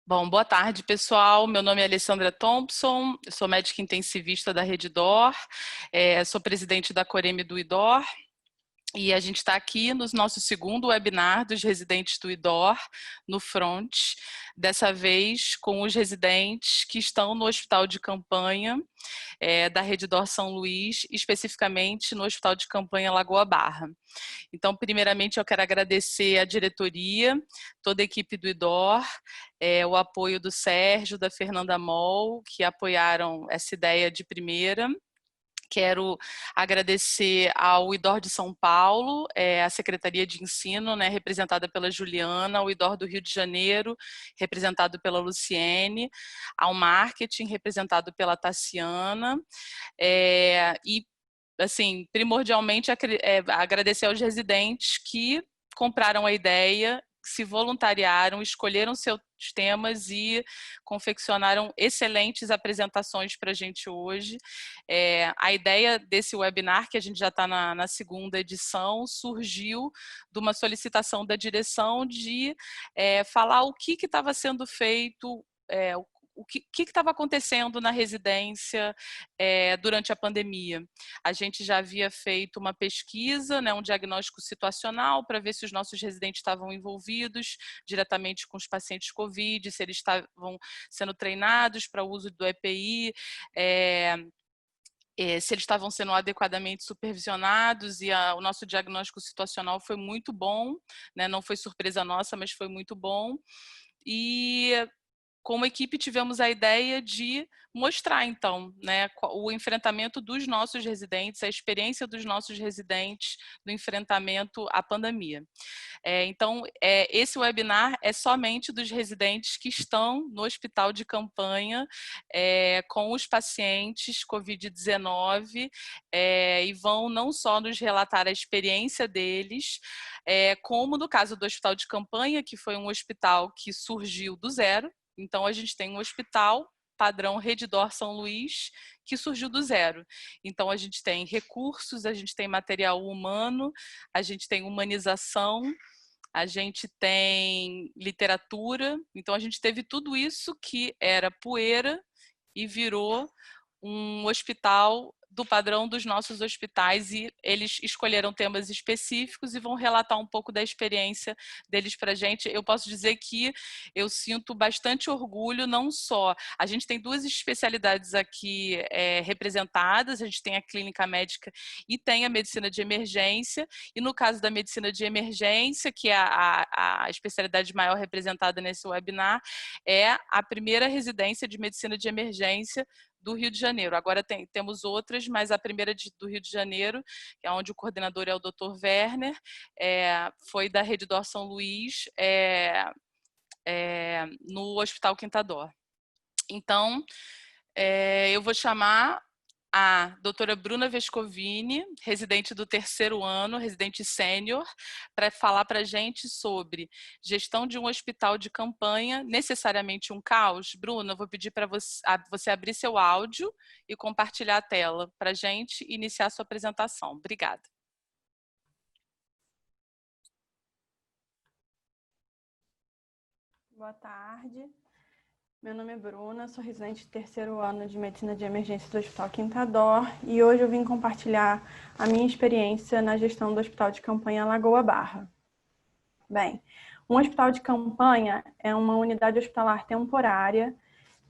Bom, boa tarde, pessoal. Meu nome é Alessandra Thompson, eu sou médica intensivista da Reddor, sou presidente da Coreme do IDOR e a gente está aqui no nosso segundo webinar dos residentes do IDOR, no Front, dessa vez com os residentes que estão no hospital de campanha da Reddor São Luís, especificamente no hospital de campanha Lagoa Barra. Então, primeiramente, eu quero agradecer a diretoria, toda a equipe do IDOR, o apoio do Sérgio, da Fernanda Moll, que apoiaram essa ideia de primeira. Quero agradecer ao IDOR de São Paulo, a Secretaria de Ensino, né, representada pela Juliana, ao IDOR do Rio de Janeiro, representado pela Luciene, ao Marketing, representado pela Tassiana, e assim, primordialmente agradecer aos residentes que compraram a ideia, se voluntariaram, escolheram seus temas e confeccionaram excelentes apresentações para a gente hoje. A ideia desse webinar, que a gente já está na segunda edição, surgiu de uma solicitação da direção de falar o que estava sendo feito, o que estava acontecendo na residência durante a pandemia. A gente já havia feito uma pesquisa, né, um diagnóstico situacional para ver se os nossos residentes estavam envolvidos diretamente com os pacientes COVID, se eles estavam sendo treinados para o uso do EPI, se eles estavam sendo adequadamente supervisionados, e o nosso diagnóstico situacional foi muito bom, né, não foi surpresa nossa, mas foi muito bom. E como equipe tivemos a ideia de mostrar, então, né, o enfrentamento dos nossos residentes, a experiência dos nossos residentes no enfrentamento à pandemia. Então, esse webinar é somente dos residentes que estão no hospital de campanha com os pacientes COVID-19 e vão não só nos relatar a experiência deles, como no caso do hospital de campanha, que foi um hospital que surgiu do zero. Então, a gente tem um hospital padrão Reddor São Luís, que surgiu do zero. Então, a gente tem recursos, a gente tem material humano, a gente tem humanização, a gente tem literatura. Então, a gente teve tudo isso que era poeira e virou um hospital do padrão dos nossos hospitais, e eles escolheram temas específicos e vão relatar um pouco da experiência deles para a gente. Eu posso dizer que eu sinto bastante orgulho, não só... A gente tem duas especialidades aqui representadas, a gente tem a clínica médica e tem a medicina de emergência, e no caso da medicina de emergência, que é a especialidade maior representada nesse webinar, é a primeira residência de medicina de emergência do Rio de Janeiro. Agora temos outras, mas a primeira do Rio de Janeiro, que é onde o coordenador é o Dr. Werner, foi da Reddor São Luís, no Hospital Quintador. Então, eu vou chamar a doutora Bruna Vescovini, residente do terceiro ano, residente sênior, para falar para a gente sobre gestão de um hospital de campanha, necessariamente um caos. Bruna, eu vou pedir para você abrir seu áudio e compartilhar a tela para a gente iniciar a sua apresentação. Obrigada. Boa tarde. Meu nome é Bruna, sou residente do terceiro ano de Medicina de Emergência do Hospital Quintador e hoje eu vim compartilhar a minha experiência na gestão do Hospital de Campanha Lagoa Barra. Bem, um hospital de campanha é uma unidade hospitalar temporária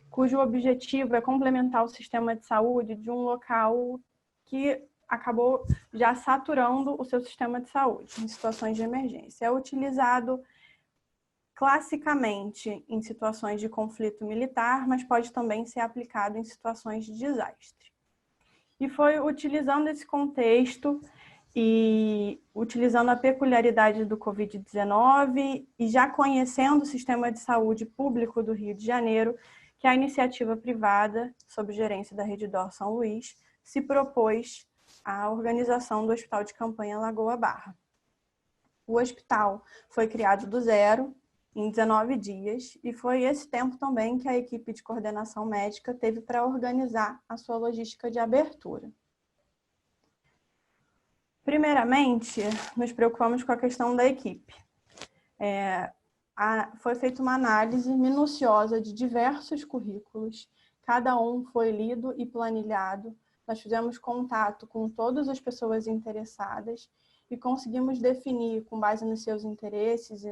cujo objetivo é complementar o sistema de saúde de um local que acabou já saturando o seu sistema de saúde em situações de emergência. É utilizado classicamente em situações de conflito militar, mas pode também ser aplicado em situações de desastre. E foi utilizando esse contexto e utilizando a peculiaridade do Covid-19 e já conhecendo o sistema de saúde público do Rio de Janeiro, que a iniciativa privada, sob gerência da Reddor São Luís, se propôs à organização do Hospital de Campanha Lagoa Barra. O hospital foi criado do zero, em 19 dias, e foi esse tempo também que a equipe de coordenação médica teve para organizar a sua logística de abertura. Primeiramente, nos preocupamos com a questão da equipe. foi feita uma análise minuciosa de diversos currículos, cada um foi lido e planilhado. Nós fizemos contato com todas as pessoas interessadas e conseguimos definir, com base nos seus interesses e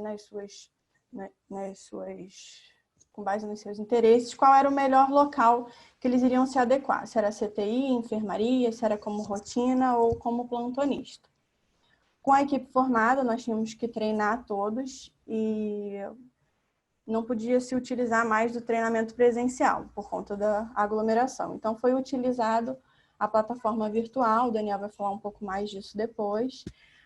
com base nos seus interesses, qual era o melhor local que eles iriam se adequar. Se era CTI, enfermaria, se era como rotina ou como plantonista. Com a equipe formada, nós tínhamos que treinar todos e não podia se utilizar mais do treinamento presencial por conta da aglomeração. Então, foi utilizado a plataforma virtual, o Daniel vai falar um pouco mais disso depois,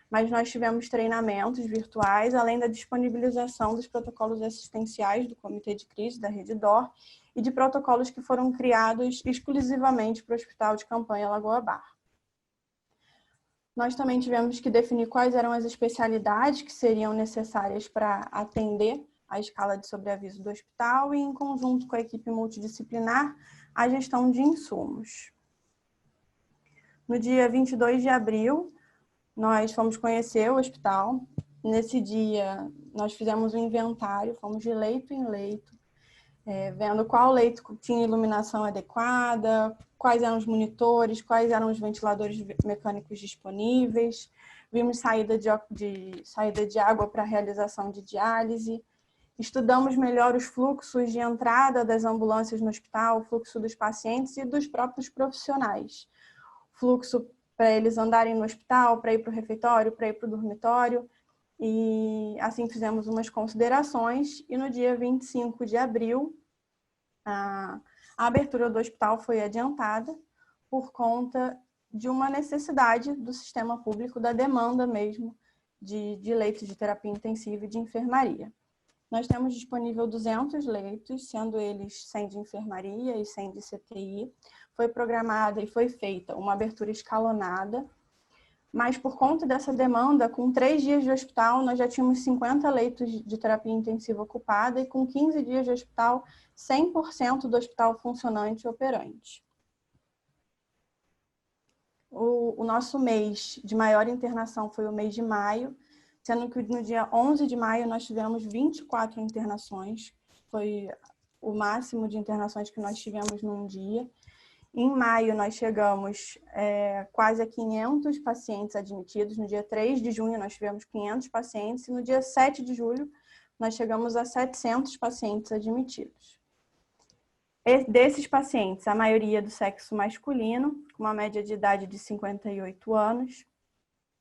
mas nós tivemos treinamentos virtuais, além da disponibilização dos protocolos assistenciais do Comitê de Crise, da Rede DOR, e de protocolos que foram criados exclusivamente para o Hospital de Campanha Lagoa Barra. Nós também tivemos que definir quais eram as especialidades que seriam necessárias para atender a escala de sobreaviso do hospital e, em conjunto com a equipe multidisciplinar, a gestão de insumos. No dia 22 de abril, nós fomos conhecer o hospital. Nesse dia, nós fizemos um inventário, fomos de leito em leito, vendo qual leito tinha iluminação adequada, quais eram os monitores, quais eram os ventiladores mecânicos disponíveis. Vimos saída de água para a realização de diálise. Estudamos melhor os fluxos de entrada das ambulâncias no hospital, o fluxo dos pacientes e dos próprios profissionais. Fluxo para eles andarem no hospital, para ir para o refeitório, para ir para o dormitório. E assim fizemos umas considerações. E no dia 25 de abril, a abertura do hospital foi adiantada por conta de uma necessidade do sistema público, da demanda mesmo de leitos de terapia intensiva e de enfermaria. Nós temos disponível 200 leitos, sendo eles 100 de enfermaria e 100 de CTI. Foi programada e foi feita uma abertura escalonada, mas por conta dessa demanda, com 3 dias de hospital, nós já tínhamos 50 leitos de terapia intensiva ocupada e com 15 dias de hospital, 100% do hospital funcionante e operante. O nosso mês de maior internação foi o mês de maio, sendo que no dia 11 de maio nós tivemos 24 internações, foi o máximo de internações que nós tivemos num dia. Em maio nós chegamos quase a 500 pacientes admitidos, no dia 3 de junho nós tivemos 500 pacientes e no dia 7 de julho nós chegamos a 700 pacientes admitidos. Desses pacientes, a maioria do sexo masculino, com uma média de idade de 58 anos,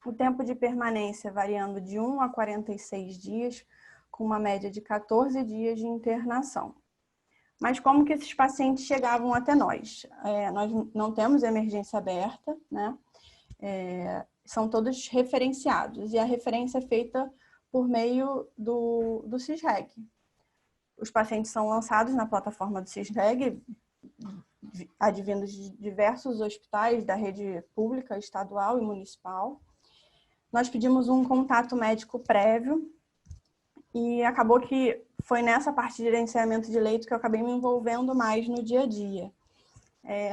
o tempo de permanência variando de 1 a 46 dias, com uma média de 14 dias de internação. Mas como que esses pacientes chegavam até nós? Nós não temos emergência aberta, né? São todos referenciados, e a referência é feita por meio do CISREG. Os pacientes são lançados na plataforma do CISREG, advindos de diversos hospitais da rede pública, estadual e municipal. Nós pedimos um contato médico prévio e acabou que foi nessa parte de gerenciamento de leito que eu acabei me envolvendo mais no dia a dia.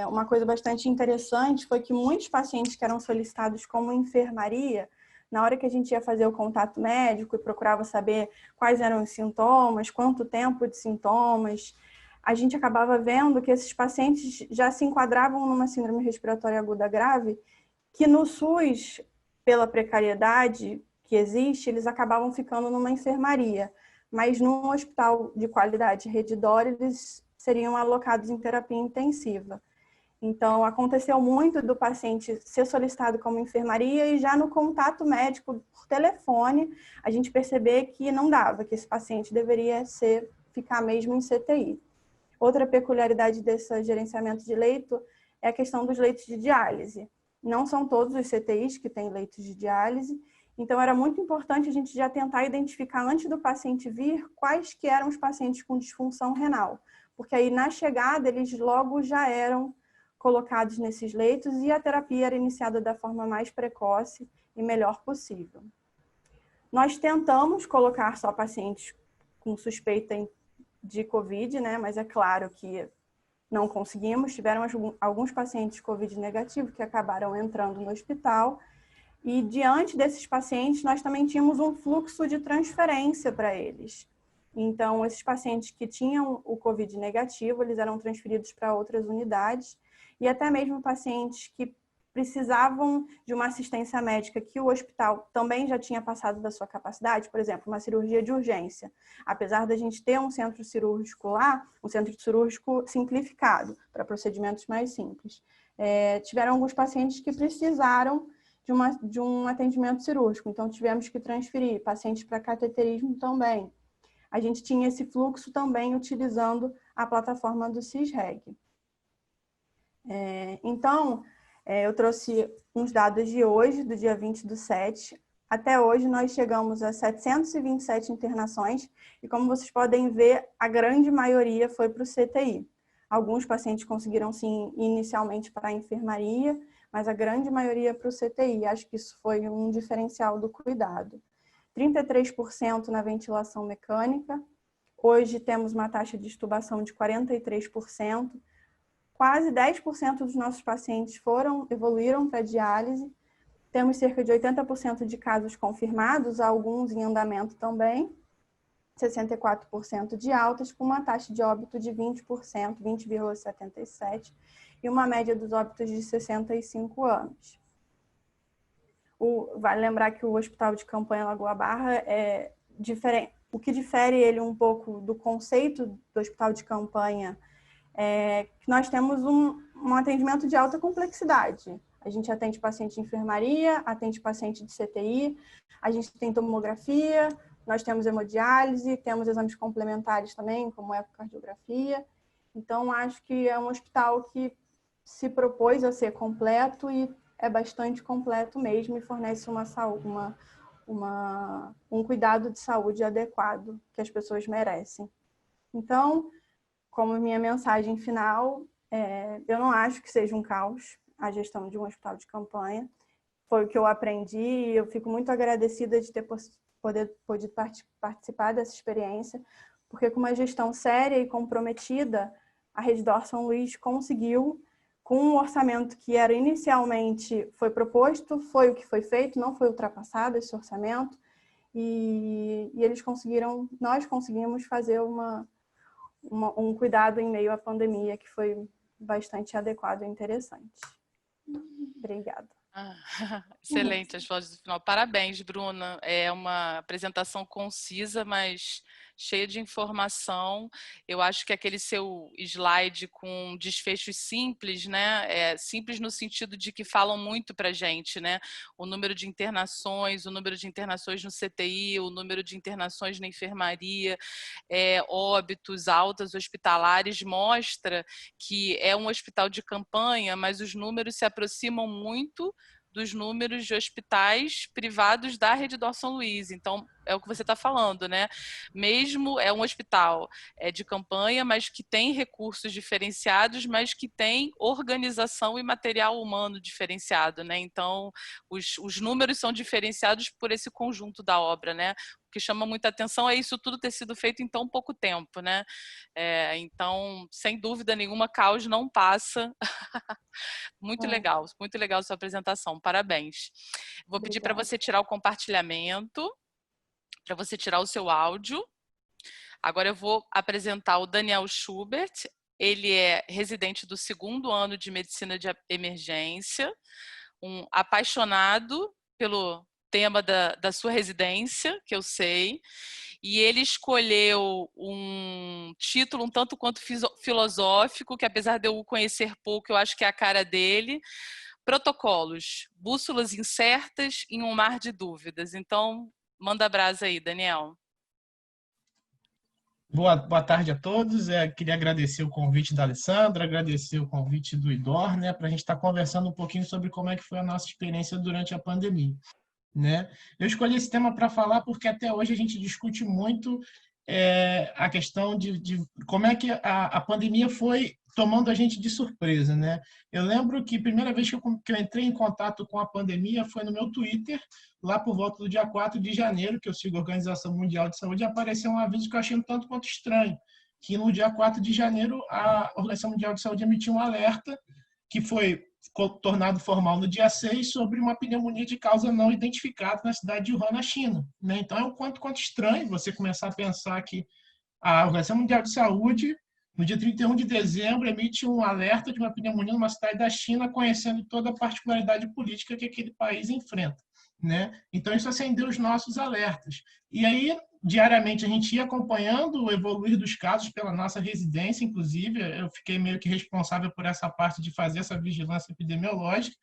Uma coisa bastante interessante foi que muitos pacientes que eram solicitados como enfermaria, na hora que a gente ia fazer o contato médico e procurava saber quais eram os sintomas, quanto tempo de sintomas, a gente acabava vendo que esses pacientes já se enquadravam numa síndrome respiratória aguda grave, que no SUS, pela precariedade que existe, eles acabavam ficando numa enfermaria, mas num hospital de qualidade Rede DOR, eles seriam alocados em terapia intensiva. Então, aconteceu muito do paciente ser solicitado como enfermaria e já no contato médico por telefone, a gente perceber que não dava, que esse paciente deveria ficar mesmo em CTI. Outra peculiaridade desse gerenciamento de leito é a questão dos leitos de diálise. Não são todos os CTIs que têm leitos de diálise, então era muito importante a gente já tentar identificar antes do paciente vir quais que eram os pacientes com disfunção renal, porque aí na chegada eles logo já eram colocados nesses leitos e a terapia era iniciada da forma mais precoce e melhor possível. Nós tentamos colocar só pacientes com suspeita de COVID, né? Mas é claro que não conseguimos. Tiveram alguns pacientes COVID negativo que acabaram entrando no hospital e diante desses pacientes nós também tínhamos um fluxo de transferência para eles. Então, esses pacientes que tinham o COVID negativo, eles eram transferidos para outras unidades, e até mesmo pacientes que precisavam de uma assistência médica que o hospital também já tinha passado da sua capacidade, por exemplo, uma cirurgia de urgência. Apesar da gente ter um centro cirúrgico lá, um centro cirúrgico simplificado, para procedimentos mais simples, tiveram alguns pacientes que precisaram de um atendimento cirúrgico, então tivemos que transferir pacientes para cateterismo também. A gente tinha esse fluxo também utilizando a plataforma do CISREG. Então, eu trouxe uns dados de hoje, do dia 20/7. Até hoje, nós chegamos a 727 internações e, como vocês podem ver, a grande maioria foi para o CTI. Alguns pacientes conseguiram, sim, inicialmente para a enfermaria, mas a grande maioria para o CTI. Acho que isso foi um diferencial do cuidado. 33% na ventilação mecânica. Hoje temos uma taxa de extubação de 43%. Quase 10% dos nossos pacientes evoluíram para diálise. Temos cerca de 80% de casos confirmados, alguns em andamento também. 64% de altas, com uma taxa de óbito de 20%, 20,77%, e uma média dos óbitos de 65 anos. Vale lembrar que o Hospital de Campanha Lagoa Barra é diferente. O que difere ele um pouco do conceito do hospital de campanha é que nós temos um atendimento de alta complexidade. A gente atende paciente de enfermaria, atende paciente de CTI, a gente tem tomografia, nós temos hemodiálise, temos exames complementares também, como ecocardiografia. Então, acho que é um hospital que se propôs a ser completo e é bastante completo mesmo e fornece um cuidado de saúde adequado que as pessoas merecem. Então, como minha mensagem final, eu não acho que seja um caos a gestão de um hospital de campanha. Foi o que eu aprendi e eu fico muito agradecida de ter podido participar dessa experiência, porque com uma gestão séria e comprometida, a Reddor São Luís conseguiu, com um orçamento que era inicialmente foi proposto, foi o que foi feito, não foi ultrapassado esse orçamento, e nós conseguimos fazer um cuidado em meio à pandemia que foi bastante adequado e interessante. Obrigada. Excelente as vozes do final. Parabéns, Bruna. É uma apresentação concisa, mas cheia de informação. Eu acho que aquele seu slide com desfechos simples, né? Simples no sentido de que falam muito para a gente, né? O número de internações, o número de internações no CTI, o número de internações na enfermaria, óbitos, altas hospitalares, mostra que é um hospital de campanha, mas os números se aproximam muito dos números de hospitais privados da Reddor São Luís. Então, é o que você está falando, né? Mesmo é um hospital de campanha, mas que tem recursos diferenciados, mas que tem organização e material humano diferenciado, né? Então, os números são diferenciados por esse conjunto da obra, né? O que chama muita atenção é isso tudo ter sido feito em tão pouco tempo, né? Então, sem dúvida nenhuma, caos não passa. Muito legal a sua apresentação, parabéns. Vou pedir para você tirar o compartilhamento, para você tirar o seu áudio. Agora eu vou apresentar o Daniel Schubert, ele é residente do 2º ano de Medicina de Emergência, um apaixonado pelo tema da sua residência, que eu sei, e ele escolheu um título um tanto quanto filosófico, que apesar de eu o conhecer pouco, eu acho que é a cara dele, Protocolos, bússolas incertas em um mar de dúvidas. Então, manda brasa aí, Daniel. Boa tarde a todos. Queria agradecer o convite da Alessandra, agradecer o convite do IDOR, né, para a gente estar conversando um pouquinho sobre como é que foi a nossa experiência durante a pandemia. Né? Eu escolhi esse tema para falar porque até hoje a gente discute muito a questão de como é que a pandemia foi tomando a gente de surpresa. Né? Eu lembro que a primeira vez que eu entrei em contato com a pandemia foi no meu Twitter, lá por volta do dia 4 de janeiro, que eu sigo a Organização Mundial de Saúde, e apareceu um aviso que eu achei um tanto quanto estranho, que no dia 4 de janeiro a Organização Mundial de Saúde emitiu um alerta que foi tornado formal no dia 6 sobre uma pneumonia de causa não identificada na cidade de Wuhan, na China, né? Então, é um quanto estranho você começar a pensar que a Organização Mundial de Saúde, no dia 31 de dezembro, emite um alerta de uma pneumonia numa cidade da China, conhecendo toda a particularidade política que aquele país enfrenta, né? Então, isso acendeu os nossos alertas. E aí, diariamente, a gente ia acompanhando o evoluir dos casos pela nossa residência, inclusive. Eu fiquei meio que responsável por essa parte de fazer essa vigilância epidemiológica.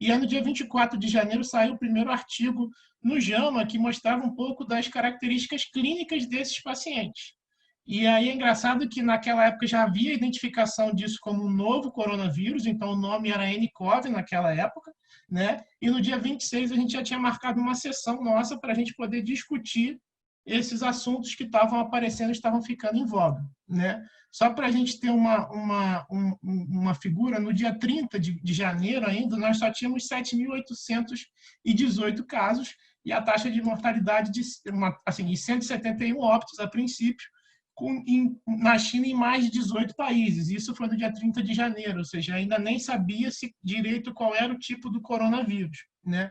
E aí, no dia 24 de janeiro, saiu o primeiro artigo no JAMA que mostrava um pouco das características clínicas desses pacientes. E aí é engraçado que naquela época já havia identificação disso como um novo coronavírus, então o nome era nCoV naquela época, né? E no dia 26 a gente já tinha marcado uma sessão nossa para a gente poder discutir esses assuntos que estavam aparecendo, estavam ficando em voga, né? Só para a gente ter uma figura, no dia 30 de janeiro ainda, nós só tínhamos 7.818 casos e a taxa de mortalidade de 171 óbitos a princípio, na China em mais de 18 países. Isso foi no dia 30 de janeiro, ou seja, ainda nem sabia-se direito qual era o tipo do coronavírus, né?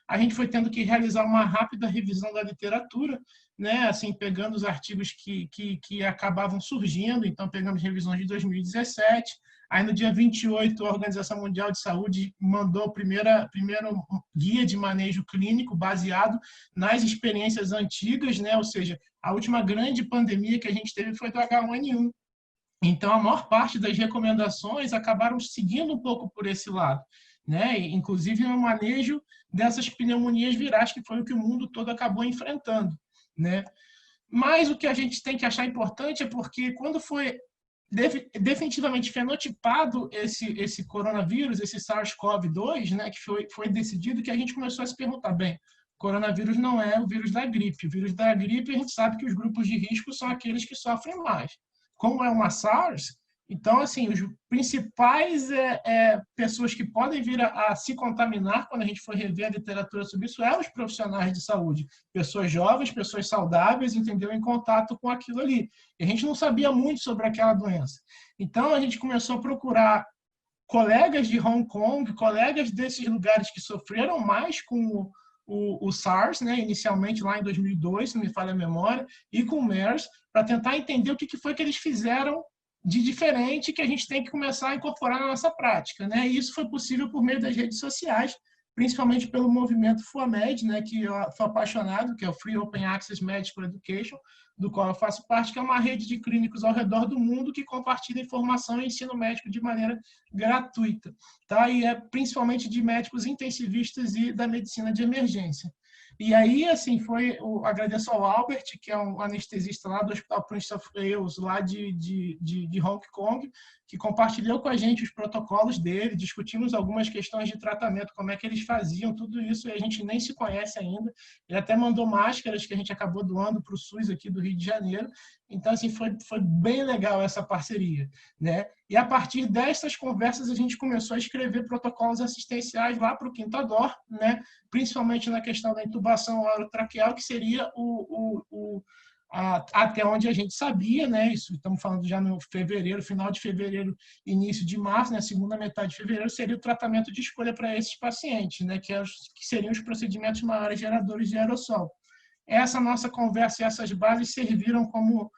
A gente foi tendo que realizar uma rápida revisão da literatura, né? Assim, pegando os artigos que acabavam surgindo. Então, pegamos revisões de 2017. Aí, no dia 28, a Organização Mundial de Saúde mandou o primeiro guia de manejo clínico baseado nas experiências antigas, né? Ou seja, a última grande pandemia que a gente teve foi do H1N1. Então, a maior parte das recomendações acabaram seguindo um pouco por esse lado, né? Inclusive no manejo dessas pneumonias virais, que foi o que o mundo todo acabou enfrentando, né? Mas o que a gente tem que achar importante é porque quando foi definitivamente fenotipado esse coronavírus, esse SARS-CoV-2, né, que foi decidido, que a gente começou a se perguntar, bem, coronavírus não é o vírus da gripe. O vírus da gripe, a gente sabe que os grupos de risco são aqueles que sofrem mais. Como é uma SARS, então, assim, os principais pessoas que podem vir a se contaminar quando a gente for rever a literatura sobre isso os profissionais de saúde. Pessoas jovens, pessoas saudáveis, entendeu? Em contato com aquilo ali. E a gente não sabia muito sobre aquela doença. Então, a gente começou a procurar colegas de Hong Kong, colegas desses lugares que sofreram mais com o SARS, né, inicialmente lá em 2002, se não me falha a memória, e com o MERS, para tentar entender o que foi que eles fizeram de diferente que a gente tem que começar a incorporar na nossa prática, né? E isso foi possível por meio das redes sociais, principalmente pelo movimento FUAMED, né, que eu sou apaixonado, que é o Free Open Access Medical Education, do qual eu faço parte, que é uma rede de clínicos ao redor do mundo que compartilha informação e ensino médico de maneira gratuita, tá? E é principalmente de médicos intensivistas e da medicina de emergência. E aí, assim, agradeço ao Albert, que é um anestesista lá do Hospital Prince of Wales, lá de Hong Kong, que compartilhou com a gente os protocolos dele, discutimos algumas questões de tratamento, como é que eles faziam, tudo isso, e a gente nem se conhece ainda. Ele até mandou máscaras que a gente acabou doando para o SUS aqui do Rio de Janeiro. Então, assim, foi bem legal essa parceria, né? E a partir dessas conversas, a gente começou a escrever protocolos assistenciais lá para o Quintador, né? Principalmente na questão da intubação orotraqueal, que seria até onde a gente sabia, né? Isso estamos falando já no fevereiro, final de fevereiro, início de março, né? Segunda metade de fevereiro, seria o tratamento de escolha para esses pacientes, né? Que seriam os procedimentos maiores geradores de aerossol. Essa nossa conversa e essas bases serviram como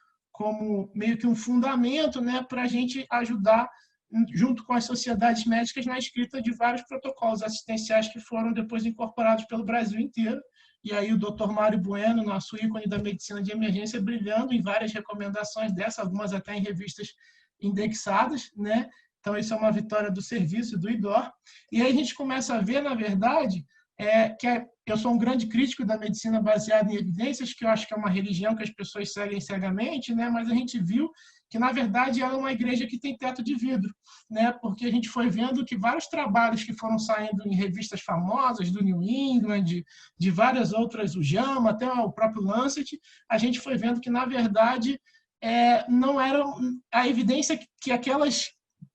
meio que um fundamento, né, para a gente ajudar, junto com as sociedades médicas, na escrita de vários protocolos assistenciais que foram depois incorporados pelo Brasil inteiro. E aí o Dr. Mário Bueno, nosso ícone da medicina de emergência, brilhando em várias recomendações dessas, algumas até em revistas indexadas, né? Então, isso é uma vitória do serviço, do IDOR. E aí a gente começa a ver, na verdade, eu sou um grande crítico da medicina baseada em evidências, que eu acho que é uma religião que as pessoas seguem cegamente, né? Mas a gente viu que, na verdade, ela é uma igreja que tem teto de vidro, né? Porque a gente foi vendo que vários trabalhos que foram saindo em revistas famosas, do New England, de várias outras, o JAMA, até o próprio Lancet, a gente foi vendo que, na verdade, não era a evidência que aquelas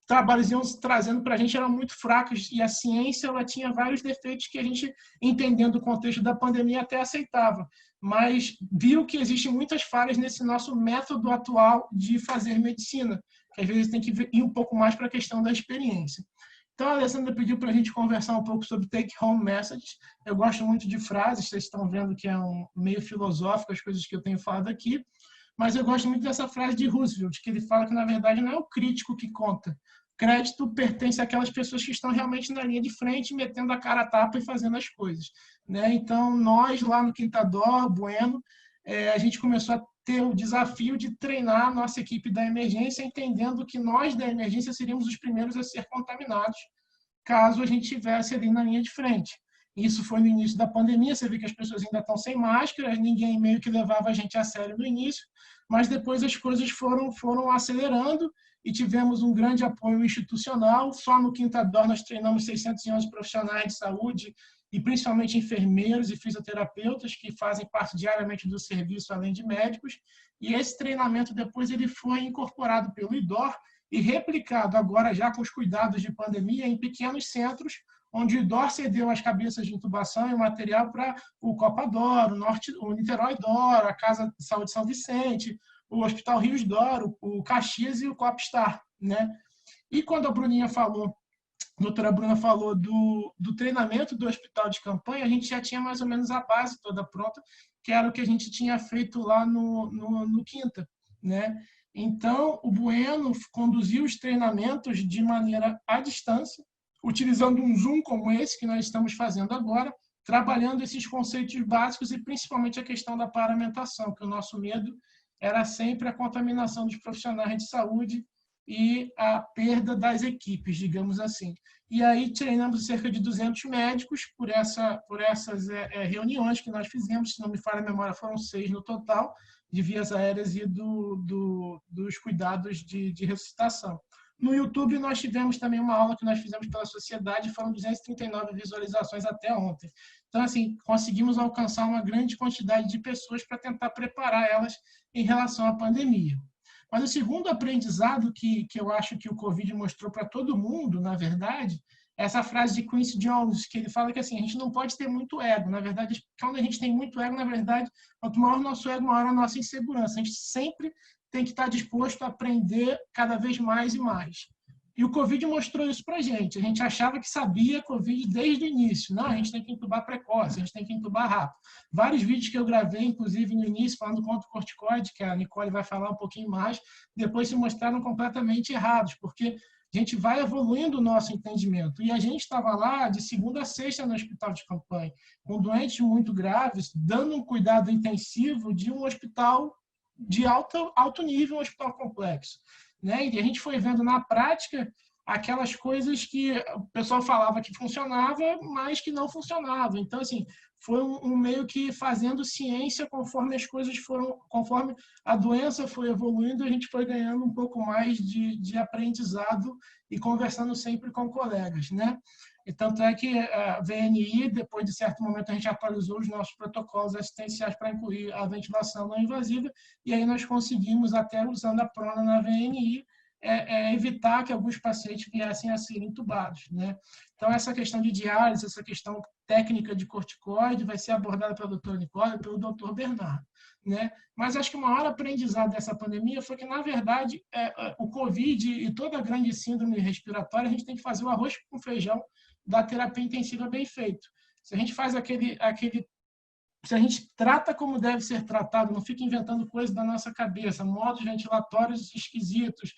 trabalhos iam trazendo para a gente eram muito fracos, e a ciência ela tinha vários defeitos que a gente, entendendo o contexto da pandemia, até aceitava, mas viu que existem muitas falhas nesse nosso método atual de fazer medicina, que às vezes tem que ir um pouco mais para a questão da experiência. Então, a Alessandra pediu para a gente conversar um pouco sobre take-home messages. Eu gosto muito de frases, vocês estão vendo que é meio filosófico as coisas que eu tenho falado aqui, mas eu gosto muito dessa frase de Roosevelt, que ele fala que, na verdade, não é o crítico que conta. Crédito pertence àquelas pessoas que estão realmente na linha de frente, metendo a cara a tapa e fazendo as coisas, né? Então, nós, lá no Quintador, Bueno, a gente começou a ter o desafio de treinar a nossa equipe da emergência, entendendo que nós da emergência seríamos os primeiros a ser contaminados, caso a gente estivesse ali na linha de frente. Isso foi no início da pandemia, você vê que as pessoas ainda estão sem máscara, ninguém meio que levava a gente a sério no início, mas depois as coisas foram acelerando e tivemos um grande apoio institucional. Só no Quintador nós treinamos 611 profissionais de saúde, e principalmente enfermeiros e fisioterapeutas que fazem parte diariamente do serviço, além de médicos. E esse treinamento depois ele foi incorporado pelo IDOR e replicado agora já com os cuidados de pandemia em pequenos centros, onde o IDOR cedeu as cabeças de intubação e o material para o Copa-Dor, o Niterói-Dor, a Casa de Saúde São Vicente, o Hospital Rios-Dor, o Caxias e o Copstar, né? E quando a doutora Bruna falou do treinamento do hospital de campanha, a gente já tinha mais ou menos a base toda pronta, que era o que a gente tinha feito lá no Quinta, né? Então, o Bueno conduziu os treinamentos de maneira à distância, utilizando um Zoom como esse que nós estamos fazendo agora, trabalhando esses conceitos básicos e principalmente a questão da paramentação, que o nosso medo era sempre a contaminação dos profissionais de saúde e a perda das equipes, digamos assim. E aí treinamos cerca de 200 médicos por essas reuniões que nós fizemos, se não me falha a memória, foram 6 no total, de vias aéreas e dos cuidados de ressuscitação. No YouTube, nós tivemos também uma aula que nós fizemos pela sociedade, foram 239 visualizações até ontem. Então, assim, conseguimos alcançar uma grande quantidade de pessoas para tentar preparar elas em relação à pandemia. Mas o segundo aprendizado que eu acho que o Covid mostrou para todo mundo, na verdade, é essa frase de Quincy Jones, que ele fala que assim, a gente não pode ter muito ego. Na verdade, quando a gente tem muito ego, na verdade, quanto maior o nosso ego, maior a nossa insegurança. A gente sempre tem que estar disposto a aprender cada vez mais e mais. E o Covid mostrou isso para a gente. A gente achava que sabia Covid desde o início. Não, a gente tem que entubar precoce, a gente tem que entubar rápido. Vários vídeos que eu gravei, inclusive no início, falando contra o corticoide, que a Nicole vai falar um pouquinho mais, depois se mostraram completamente errados, porque a gente vai evoluindo o nosso entendimento. E a gente estava lá de segunda a sexta no hospital de campanha, com doentes muito graves, dando um cuidado intensivo de um hospital de alto nível, um hospital complexo, né? E a gente foi vendo na prática aquelas coisas que o pessoal falava que funcionava, mas que não funcionava. Então, assim, foi meio que fazendo ciência conforme as coisas foram, conforme a doença foi evoluindo, a gente foi ganhando um pouco mais de aprendizado e conversando sempre com colegas, né? E tanto é que a VNI, depois de certo momento, a gente atualizou os nossos protocolos assistenciais para incluir a ventilação não invasiva, e aí nós conseguimos, até usando a prona na VNI, evitar que alguns pacientes viessem a ser entubados, né? Então, essa questão de diálise, essa questão técnica de corticoide vai ser abordada pela doutora Nicole e pelo doutor Bernardo, né? Mas acho que o maior aprendizado dessa pandemia foi que, na verdade, o Covid e toda a grande síndrome respiratória, a gente tem que fazer o arroz com feijão da terapia intensiva bem feito. Se a gente faz se a gente trata como deve ser tratado, não fica inventando coisas da nossa cabeça, modos ventilatórios esquisitos,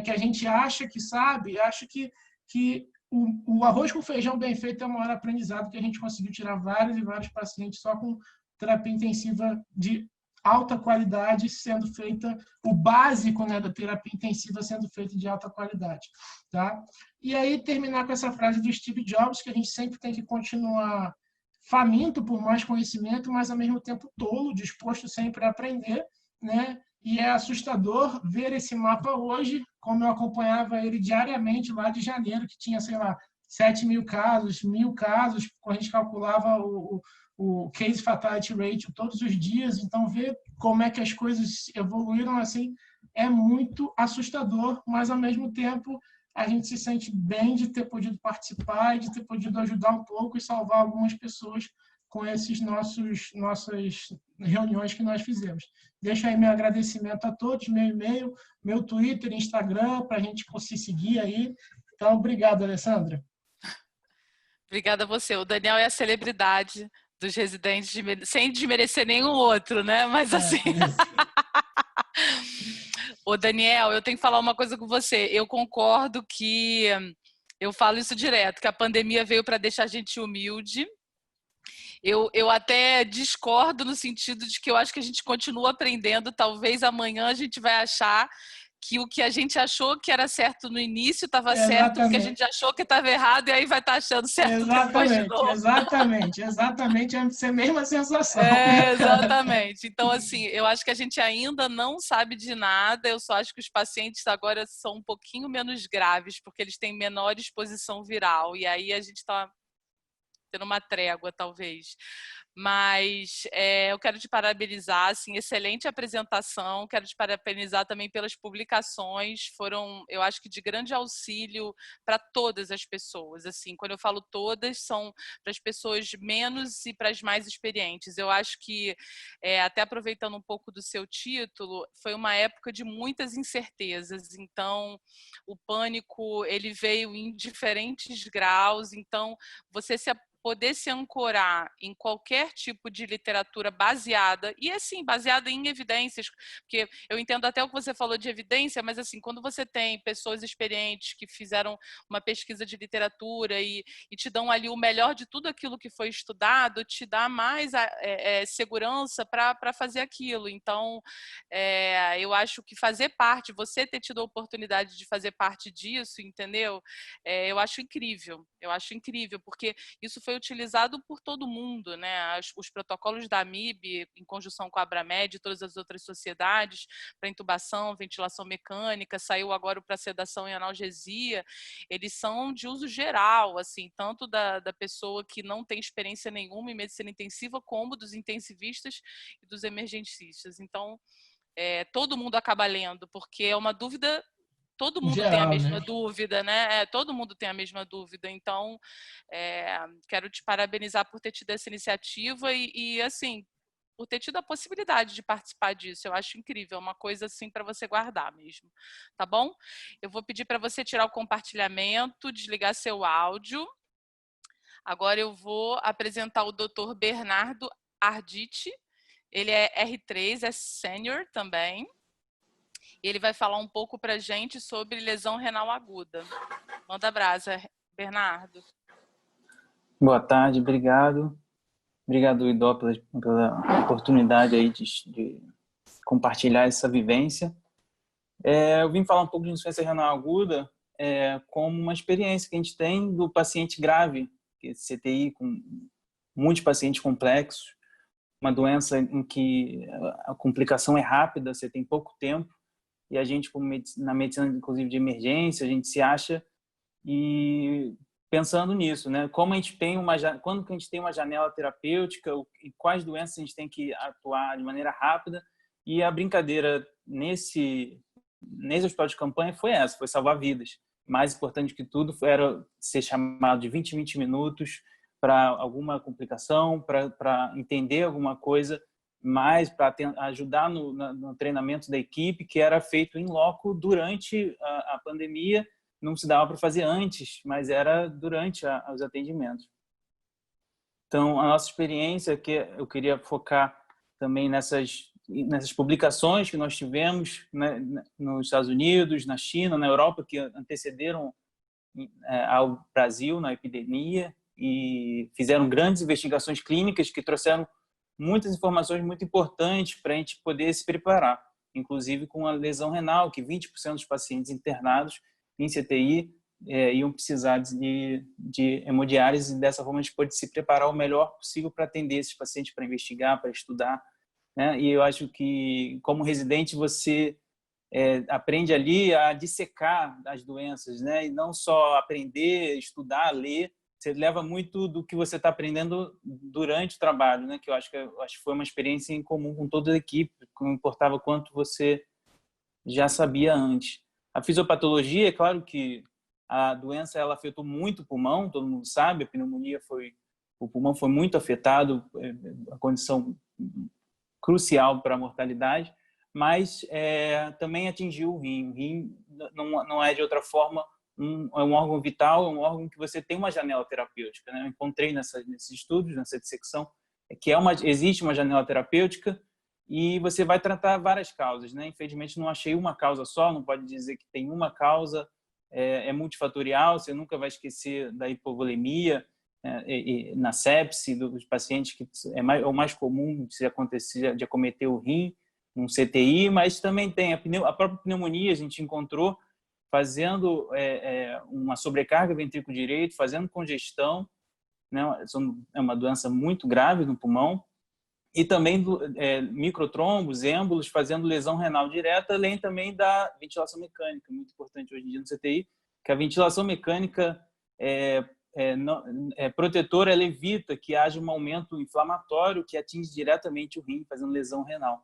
que a gente acha que sabe, acho que o arroz com feijão bem feito é o maior aprendizado, que a gente conseguiu tirar vários e vários pacientes só com terapia intensiva de alta qualidade sendo feita, o básico, né, da terapia intensiva sendo feito de alta qualidade, tá? E aí terminar com essa frase do Steve Jobs, que a gente sempre tem que continuar faminto por mais conhecimento, mas ao mesmo tempo tolo, disposto sempre a aprender, né? E é assustador ver esse mapa hoje, como eu acompanhava ele diariamente lá de janeiro, que tinha, sei lá, 7.000 casos, 1.000 casos, quando a gente calculava o case fatality rate todos os dias. Então, ver como é que as coisas evoluíram assim é muito assustador, mas ao mesmo tempo a gente se sente bem de ter podido participar e de ter podido ajudar um pouco e salvar algumas pessoas com esses nossas reuniões que nós fizemos. Deixo aí meu agradecimento a todos, meu e-mail, meu Twitter, Instagram, para a gente se seguir aí. Então, obrigado, Alessandra. Obrigada a você. O Daniel é a celebridade dos residentes, sem desmerecer nenhum outro, né? Mas assim... Ô, Daniel, eu tenho que falar uma coisa com você. Eu concordo que... Eu falo isso direto, que a pandemia veio para deixar a gente humilde. Eu até discordo no sentido de que eu acho que a gente continua aprendendo. Talvez amanhã a gente vai achar que o que a gente achou que era certo no início estava certo, o que a gente achou que estava errado, e aí vai estar achando certo depois de novo. Exatamente. É a mesma sensação. Exatamente. Então, assim, eu acho que a gente ainda não sabe de nada, eu só acho que os pacientes agora são um pouquinho menos graves, porque eles têm menor exposição viral, e aí a gente está tendo uma trégua, talvez. Mas eu quero te parabenizar, assim, excelente apresentação, quero te parabenizar também pelas publicações, foram, eu acho que de grande auxílio para todas as pessoas, assim, quando eu falo todas, são para as pessoas menos e para as mais experientes. Eu acho que, até aproveitando um pouco do seu título, foi uma época de muitas incertezas, então o pânico, ele veio em diferentes graus, então você poder se ancorar em qualquer tipo de literatura baseada, e assim, baseada em evidências, porque eu entendo até o que você falou de evidência, mas assim, quando você tem pessoas experientes que fizeram uma pesquisa de literatura e te dão ali o melhor de tudo aquilo que foi estudado, te dá mais segurança para fazer aquilo. Então, eu acho que fazer parte, você ter tido a oportunidade de fazer parte disso, entendeu? Eu acho incrível, porque isso foi utilizado por todo mundo, né? Os protocolos da AMIB, em conjunção com a Abramed e todas as outras sociedades, para intubação, ventilação mecânica, saiu agora para sedação e analgesia, eles são de uso geral, assim, tanto da pessoa que não tem experiência nenhuma em medicina intensiva, como dos intensivistas e dos emergencistas. Então, todo mundo acaba lendo, porque é uma dúvida. Todo mundo tem a mesma dúvida, né? Todo mundo tem a mesma dúvida. Então, quero te parabenizar por ter tido essa iniciativa e, assim, por ter tido a possibilidade de participar disso. Eu acho incrível, uma coisa assim para você guardar mesmo, tá bom? Eu vou pedir para você tirar o compartilhamento, desligar seu áudio. Agora eu vou apresentar o Dr. Bernardo Arditi. Ele é R3, é sênior também. Ele vai falar um pouco para a gente sobre lesão renal aguda. Manda brasa, Bernardo. Boa tarde, obrigado. Obrigado, Idó, pela oportunidade aí de compartilhar essa vivência. Eu vim falar um pouco de insuficiência renal aguda como uma experiência que a gente tem do paciente grave, que é CTI, com muitos pacientes complexos, uma doença em que a complicação é rápida, você tem pouco tempo, e a gente, na medicina, inclusive de emergência, a gente se acha e pensando nisso, né? Quando que a gente tem uma janela terapêutica e quais doenças a gente tem que atuar de maneira rápida. E a brincadeira nesse hospital de campanha foi salvar vidas. Mais importante que tudo era ser chamado de 20 minutos para alguma complicação, para entender alguma coisa mais, para ajudar no treinamento da equipe, que era feito em loco durante a pandemia. Não se dava para fazer antes, mas era durante os atendimentos. Então, a nossa experiência, que eu queria focar também nessas publicações que nós tivemos, né, nos Estados Unidos, na China, na Europa, que antecederam ao Brasil na epidemia e fizeram grandes investigações clínicas que trouxeram muitas informações muito importantes para a gente poder se preparar, inclusive com a lesão renal, que 20% dos pacientes internados em CTI iam precisar de hemodiálise, e dessa forma a gente pode se preparar o melhor possível para atender esses pacientes, para investigar, para estudar, né? E eu acho que, como residente, você aprende ali a dissecar as doenças, né? E não só aprender, estudar, ler, você leva muito do que você está aprendendo durante o trabalho, né? Que eu acho que foi uma experiência em comum com toda a equipe, não importava quanto você já sabia antes. A fisiopatologia, é claro que a doença ela afetou muito o pulmão, todo mundo sabe, a pneumonia o pulmão foi muito afetado, a condição crucial para a mortalidade, mas também atingiu o rim. O rim não é de outra forma é um órgão vital, é um órgão que você tem uma janela terapêutica, né? Eu encontrei nesses estudos, nessa dissecção, que existe uma janela terapêutica e você vai tratar várias causas, né? Infelizmente, não achei uma causa só, não pode dizer que tem uma causa, é multifatorial, você nunca vai esquecer da hipovolemia, na sepse dos pacientes, que é o mais comum de acometer o rim, um CTI, mas também tem a própria pneumonia, a gente encontrou fazendo uma sobrecarga ventrículo direito, fazendo congestão, né? É uma doença muito grave no pulmão, e também microtrombos, êmbolos, fazendo lesão renal direta, além também da ventilação mecânica, muito importante hoje em dia no CTI, que a ventilação mecânica protetora, ela evita que haja um aumento inflamatório que atinge diretamente o rim, fazendo lesão renal.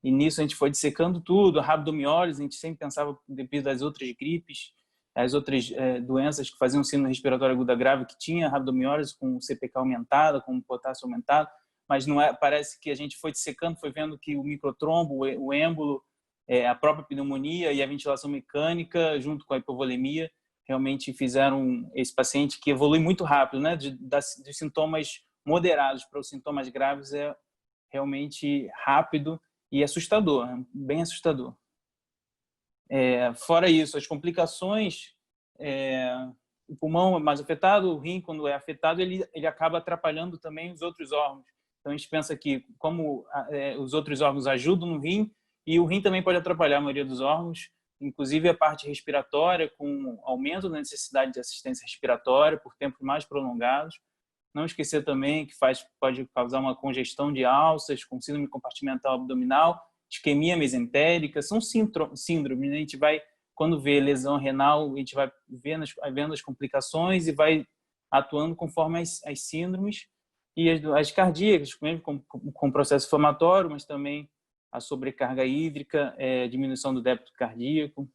E nisso a gente foi dissecando tudo, a rabdomiólise, a gente sempre pensava, devido às outras gripes, as outras doenças que faziam síndrome respiratória aguda grave, que tinha rabdomiólise com CPK aumentada, com potássio aumentado, mas não parece que a gente foi dissecando, foi vendo que o microtrombo, o êmbolo, a própria pneumonia e a ventilação mecânica, junto com a hipovolemia, realmente fizeram esse paciente que evolui muito rápido, né? De sintomas moderados para os sintomas graves é realmente rápido e assustador, bem assustador. Fora isso, as complicações, o pulmão é mais afetado, o rim, quando é afetado, ele acaba atrapalhando também os outros órgãos. Então, a gente pensa que como os outros órgãos ajudam no rim, e o rim também pode atrapalhar a maioria dos órgãos, inclusive a parte respiratória, com aumento da necessidade de assistência respiratória por tempos mais prolongados. Não esquecer também que pode causar uma congestão de alças, com síndrome compartimental abdominal, isquemia mesentérica, são síndromes. A gente vai, quando vê lesão renal, a gente vai vendo as complicações e vai atuando conforme as síndromes, e as cardíacas, mesmo com processo inflamatório, mas também a sobrecarga hídrica, diminuição do débito cardíaco.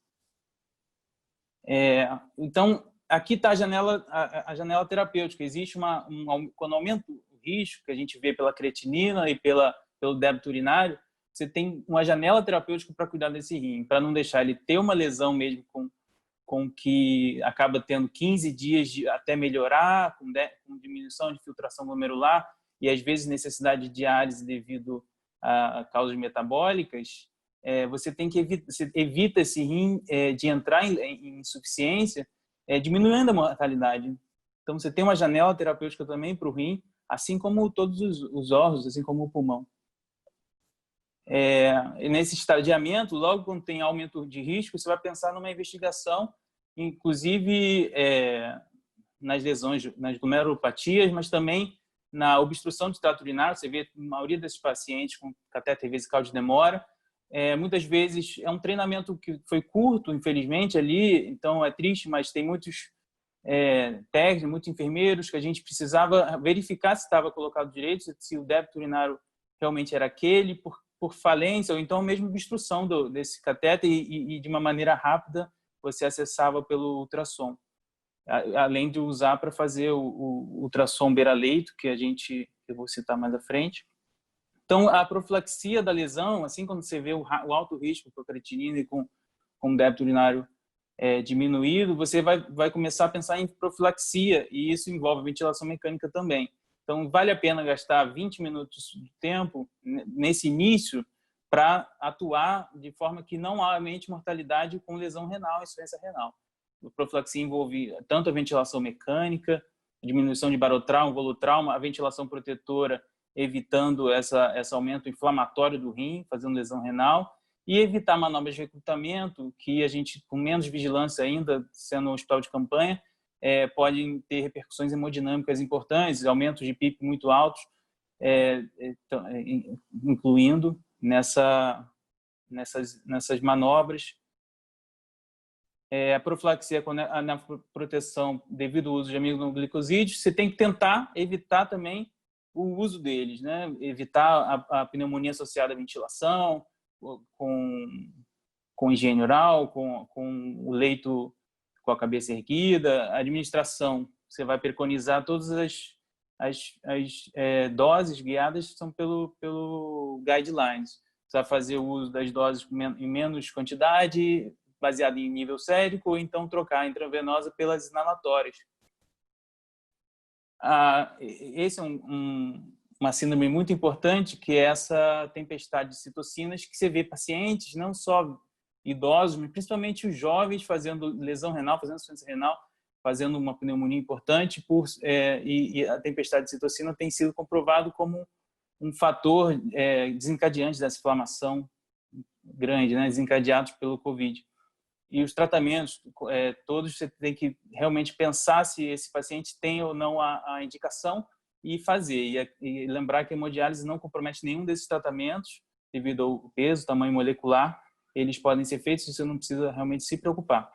Então, aqui está a janela terapêutica. Existe quando aumenta o risco, que a gente vê pela creatinina e pelo débito urinário, você tem uma janela terapêutica para cuidar desse rim, para não deixar ele ter uma lesão mesmo com que acaba tendo 15 dias até melhorar, com diminuição de filtração glomerular e às vezes necessidade de diálise devido a causas metabólicas. Você evita esse rim de entrar em insuficiência, diminuindo a mortalidade. Então, você tem uma janela terapêutica também para o rim, assim como todos os órgãos, assim como o pulmão. Nesse estadiamento, logo quando tem aumento de risco, você vai pensar numa investigação, inclusive nas lesões, nas glomerulopatias, mas também na obstrução do trato urinário. Você vê a maioria desses pacientes com catéter vesical de demora. Muitas vezes é um treinamento que foi curto, infelizmente, ali, então é triste, mas tem muitos técnicos, muitos enfermeiros que a gente precisava verificar se estava colocado direito, se o débito urinário realmente era aquele, por falência, ou então mesmo obstrução desse catéter, e de uma maneira rápida você acessava pelo ultrassom, além de usar para fazer o ultrassom beira-leito, que eu vou citar mais à frente. Então, a profilaxia da lesão, assim, quando você vê o alto risco com a creatinina e com o débito urinário diminuído, você vai começar a pensar em profilaxia, e isso envolve ventilação mecânica também. Então, vale a pena gastar 20 minutos de tempo nesse início para atuar de forma que não aumente mortalidade com lesão renal e insuficiência renal. A profilaxia envolve tanto a ventilação mecânica, a diminuição de barotrauma, volutrauma, a ventilação protetora, evitando esse aumento inflamatório do rim, fazendo lesão renal, e evitar manobras de recrutamento, que a gente, com menos vigilância ainda, sendo um hospital de campanha, podem ter repercussões hemodinâmicas importantes, aumentos de PIP muito altos, incluindo nessas manobras. A profilaxia na proteção devido ao uso de aminoglicosídeos, você tem que tentar evitar também o uso deles, né? Evitar a pneumonia associada à ventilação, com higiene oral, com o leito com a cabeça erguida. A administração, você vai preconizar todas as doses guiadas são pelo guidelines. Você vai fazer o uso das doses em menos quantidade, baseado em nível sérico, ou então trocar a intravenosa pelas inalatórias. Esse é uma síndrome muito importante, que é essa tempestade de citocinas, que você vê pacientes, não só idosos, mas principalmente os jovens fazendo lesão renal, fazendo insuficiência renal, fazendo uma pneumonia importante, e a tempestade de citocina tem sido comprovado como um fator desencadeante dessa inflamação grande, né, desencadeados pelo Covid. E os tratamentos, todos você tem que realmente pensar se esse paciente tem ou não a indicação e fazer. E lembrar que a hemodiálise não compromete nenhum desses tratamentos, devido ao peso, tamanho molecular. Eles podem ser feitos e você não precisa realmente se preocupar.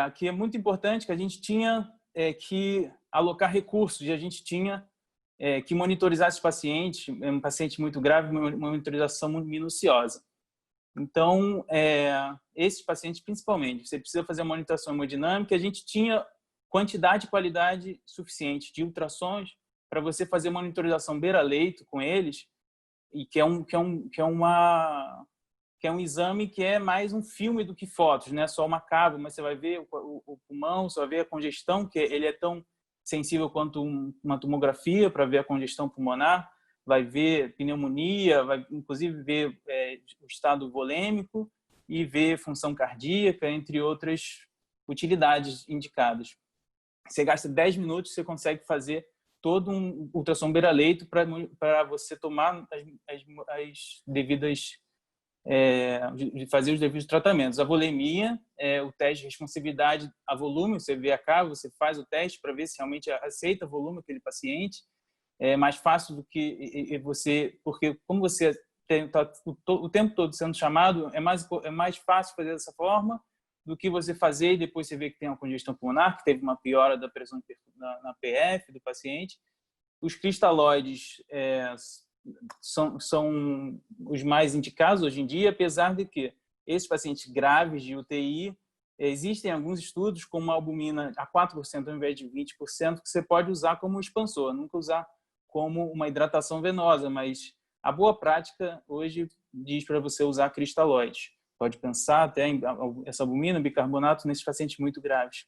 Aqui é muito importante que a gente tinha que alocar recursos, e a gente tinha que monitorizar esse paciente, um paciente muito grave, uma monitorização muito minuciosa. Então, esses pacientes, principalmente, você precisa fazer a monitoração hemodinâmica. A gente tinha quantidade e qualidade suficiente de ultrassons para você fazer monitorização beira-leito com eles, e que é um exame que é mais um filme do que fotos, né? Só uma cava, mas você vai ver o pulmão, você vai ver a congestão, que ele é tão sensível quanto uma tomografia para ver a congestão pulmonar, vai ver pneumonia, vai inclusive ver o estado volêmico e ver função cardíaca, entre outras utilidades indicadas. Você gasta 10 minutos, você consegue fazer todo um ultrassom beira-leito para você tomar as devidas, fazer os devidos tratamentos. A volemia, o teste de responsividade a volume, você vê a cava, você faz o teste para ver se realmente aceita volume aquele paciente. É mais fácil do que você, porque como você está o tempo todo sendo chamado, é mais fácil fazer dessa forma do que você fazer e depois você vê que tem uma congestão pulmonar, que teve uma piora da pressão na PF do paciente. Os cristalóides são os mais indicados hoje em dia, apesar de que esses pacientes graves de UTI, existem alguns estudos com uma albumina a 4% ao invés de 20%, que você pode usar como expansor, nunca usar como uma hidratação venosa, mas a boa prática hoje diz para você usar cristalóides. Pode pensar até em essa albumina, bicarbonato, nesses pacientes muito graves.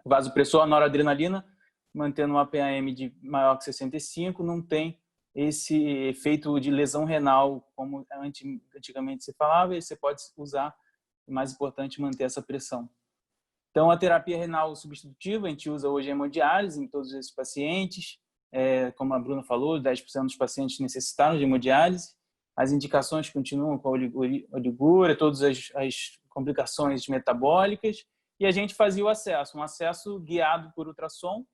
Vasopressor, a noradrenalina, mantendo um APAM de maior que 65, não tem esse efeito de lesão renal, como antigamente se falava, e você pode usar, o mais importante, manter essa pressão. Então, a terapia renal substitutiva, a gente usa hoje a hemodiálise em todos esses pacientes. Como a Bruna falou, 10% dos pacientes necessitaram de hemodiálise. As indicações continuam com a oliguria, todas as complicações metabólicas. E a gente fazia o acesso, um acesso guiado por ultrassom.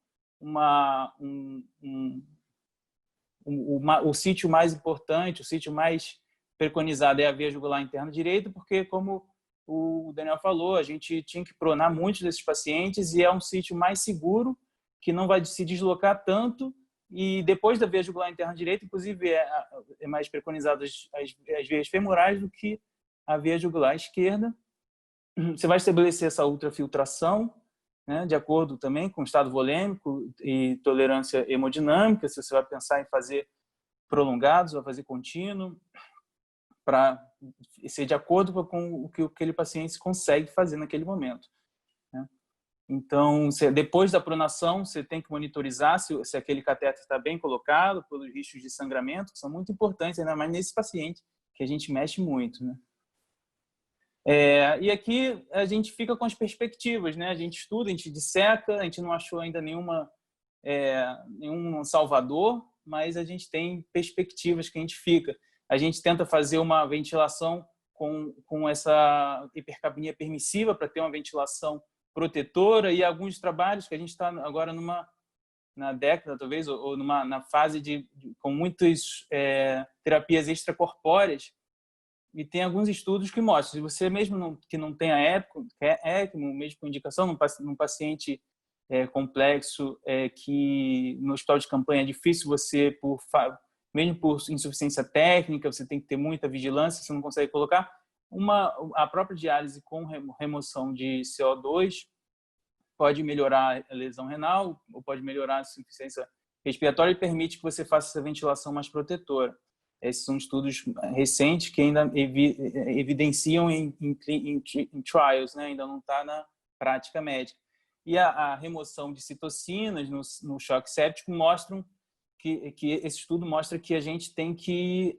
O sítio mais importante, o sítio mais preconizado é a veia jugular interna direita, porque, como o Daniel falou, a gente tinha que pronar muitos desses pacientes e é um sítio mais seguro, que não vai se deslocar tanto. E depois da veia jugular interna direita, inclusive, é mais preconizado as veias femorais do que a veia jugular esquerda. Você vai estabelecer essa ultrafiltração, né, de acordo também com o estado volêmico e tolerância hemodinâmica, se você vai pensar em fazer prolongados, vai fazer contínuo, para ser de acordo com o que aquele paciente consegue fazer naquele momento. Então, depois da pronação, você tem que monitorizar se aquele catéter está bem colocado, pelos riscos de sangramento, que são muito importantes, ainda mais nesse paciente, que a gente mexe muito, né? E aqui a gente fica com as perspectivas, né? A gente estuda, a gente disseca, a gente não achou ainda nenhum salvador, mas a gente tem perspectivas que a gente fica. A gente tenta fazer uma ventilação com essa hipercapnia permissiva para ter uma ventilação protetora, e alguns trabalhos que a gente está agora na década, talvez, ou na fase com muitas terapias extracorpóreas, e tem alguns estudos que mostram, se você mesmo que não tenha ECMO, mesmo com indicação, num paciente complexo, que no hospital de campanha é difícil você, mesmo por insuficiência técnica, você tem que ter muita vigilância, você não consegue colocar, a própria diálise com remoção de CO2 pode melhorar a lesão renal ou pode melhorar a insuficiência respiratória e permite que você faça essa ventilação mais protetora. Esses são estudos recentes que ainda evidenciam em trials, né? Ainda não está na prática médica. E a remoção de citocinas no choque séptico mostram que esse estudo mostra que a gente tem que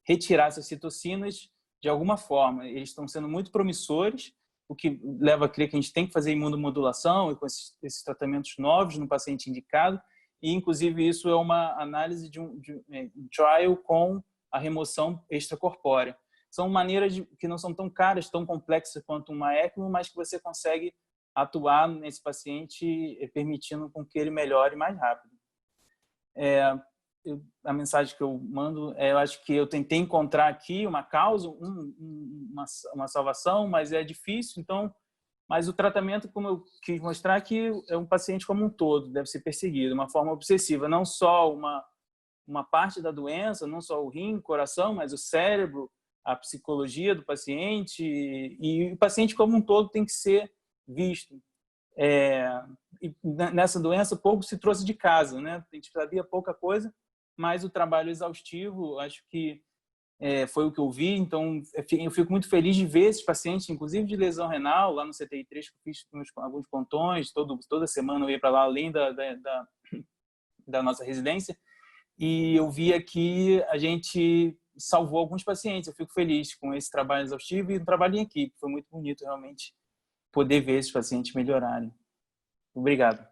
retirar essas citocinas de alguma forma. Eles estão sendo muito promissores, o que leva a crer que a gente tem que fazer imunomodulação e com esses tratamentos novos no paciente indicado. E, inclusive, isso é uma análise de um trial com a remoção extracorpórea. São maneiras que não são tão caras, tão complexas quanto uma ECMO, mas que você consegue atuar nesse paciente, permitindo com que ele melhore mais rápido. A mensagem que eu mando eu acho que eu tentei encontrar aqui uma causa, uma salvação, mas é difícil, então... Mas o tratamento, como eu quis mostrar, que é um paciente como um todo, deve ser perseguido, uma forma obsessiva, não só uma parte da doença, não só o rim, o coração, mas o cérebro, a psicologia do paciente, e o paciente como um todo tem que ser visto. E nessa doença, pouco se trouxe de casa, né? A gente sabia pouca coisa, mas o trabalho exaustivo, acho que foi o que eu vi, então eu fico muito feliz de ver esses pacientes, inclusive de lesão renal, lá no CTI3, que eu fiz alguns pontões, toda semana eu ia para lá, além da nossa residência, e eu via que a gente salvou alguns pacientes. Eu fico feliz com esse trabalho exaustivo e um trabalho em equipe. Foi muito bonito, realmente, poder ver esses pacientes melhorarem. Obrigado.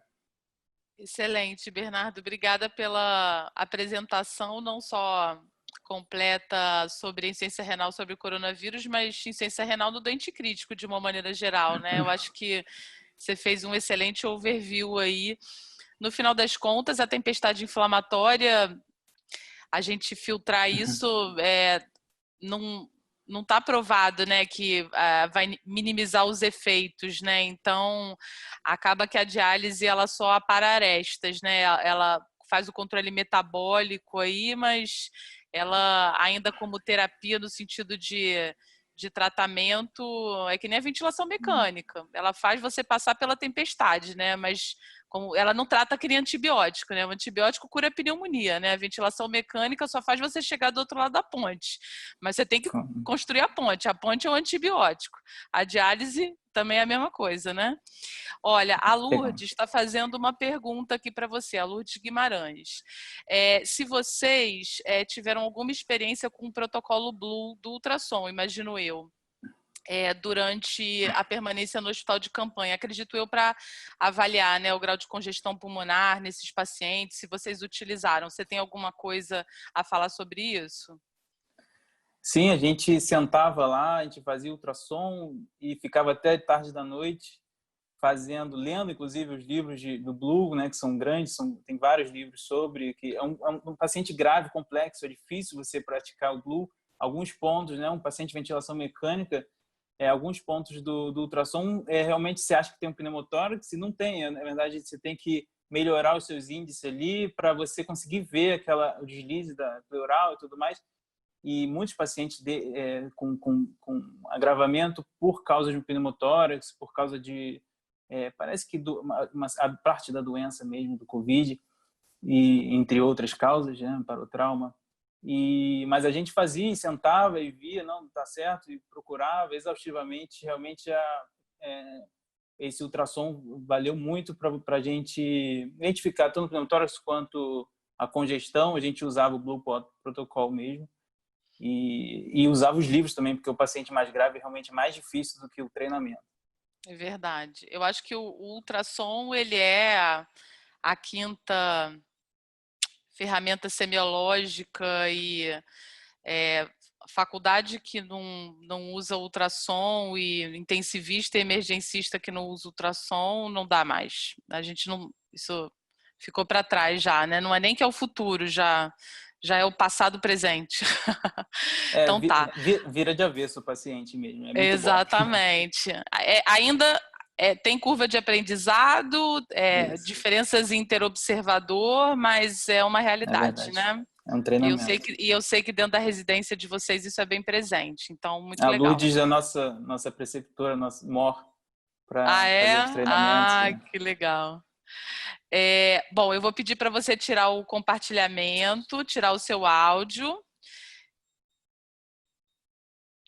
Excelente, Bernardo. Obrigada pela apresentação, não só completa sobre a insuficiência renal, sobre o coronavírus, mas insuficiência renal no doente crítico, de uma maneira geral, né? Eu acho que você fez um excelente overview aí. No final das contas, a tempestade inflamatória, a gente filtrar isso, não está provado, né, que vai minimizar os efeitos, né? Então, acaba que a diálise ela só apara arestas, né? Ela faz o controle metabólico aí, mas ela ainda como terapia no sentido de tratamento, é que nem a ventilação mecânica. Ela faz você passar pela tempestade, né? Mas como ela não trata que nem antibiótico, né? O antibiótico cura a pneumonia, né? A ventilação mecânica só faz você chegar do outro lado da ponte. Mas você tem que construir a ponte. A ponte é o antibiótico. A diálise também é a mesma coisa, né? Olha, a Lourdes está fazendo uma pergunta aqui para você, a Lourdes Guimarães. Se vocês tiveram alguma experiência com o protocolo Blue do ultrassom, imagino eu, durante a permanência no hospital de campanha, acredito eu, para avaliar, né, o grau de congestão pulmonar nesses pacientes, se vocês utilizaram. Você tem alguma coisa a falar sobre isso? Sim, a gente sentava lá, a gente fazia ultrassom e ficava até tarde da noite lendo inclusive os livros do Blue, né, que são grandes, tem vários livros sobre, que é um paciente grave, complexo, é difícil você praticar o Blue. Alguns pontos, né, um paciente de ventilação mecânica, alguns pontos do ultrassom, realmente você acha que tem um pneumotórax, e não tem. Na verdade, você tem que melhorar os seus índices ali para você conseguir ver o deslize da pleural e tudo mais. E muitos pacientes com agravamento por causa de um pneumotórax, por causa de parece que a parte da doença mesmo, do Covid, e entre outras causas, né, para o trauma. Mas a gente fazia, sentava e via, não está certo, e procurava exaustivamente. Realmente esse ultrassom valeu muito para a gente identificar tanto o pneumotórax quanto a congestão. A gente usava o Blue Protocol mesmo. E usava os livros também, porque o paciente mais grave é realmente mais difícil do que o treinamento. É verdade. Eu acho que o ultrassom, ele é a quinta ferramenta semiológica e faculdade que não usa ultrassom e intensivista e emergencista que não usa ultrassom, não dá mais. A gente não... Isso ficou para trás já, né? Não é nem que é o futuro, já é o passado presente. Então tá. Vira de avesso o paciente mesmo. É muito exatamente. Bom. Ainda tem curva de aprendizado, diferenças interobservador, mas é uma realidade, né? É um treinamento. E eu sei que dentro da residência de vocês isso é bem presente. Então, muito legal. A Lourdes é a nossa preceptora, nossa MOR, para fazer os treinamentos. Que legal. Bom, eu vou pedir para você tirar o compartilhamento, tirar o seu áudio.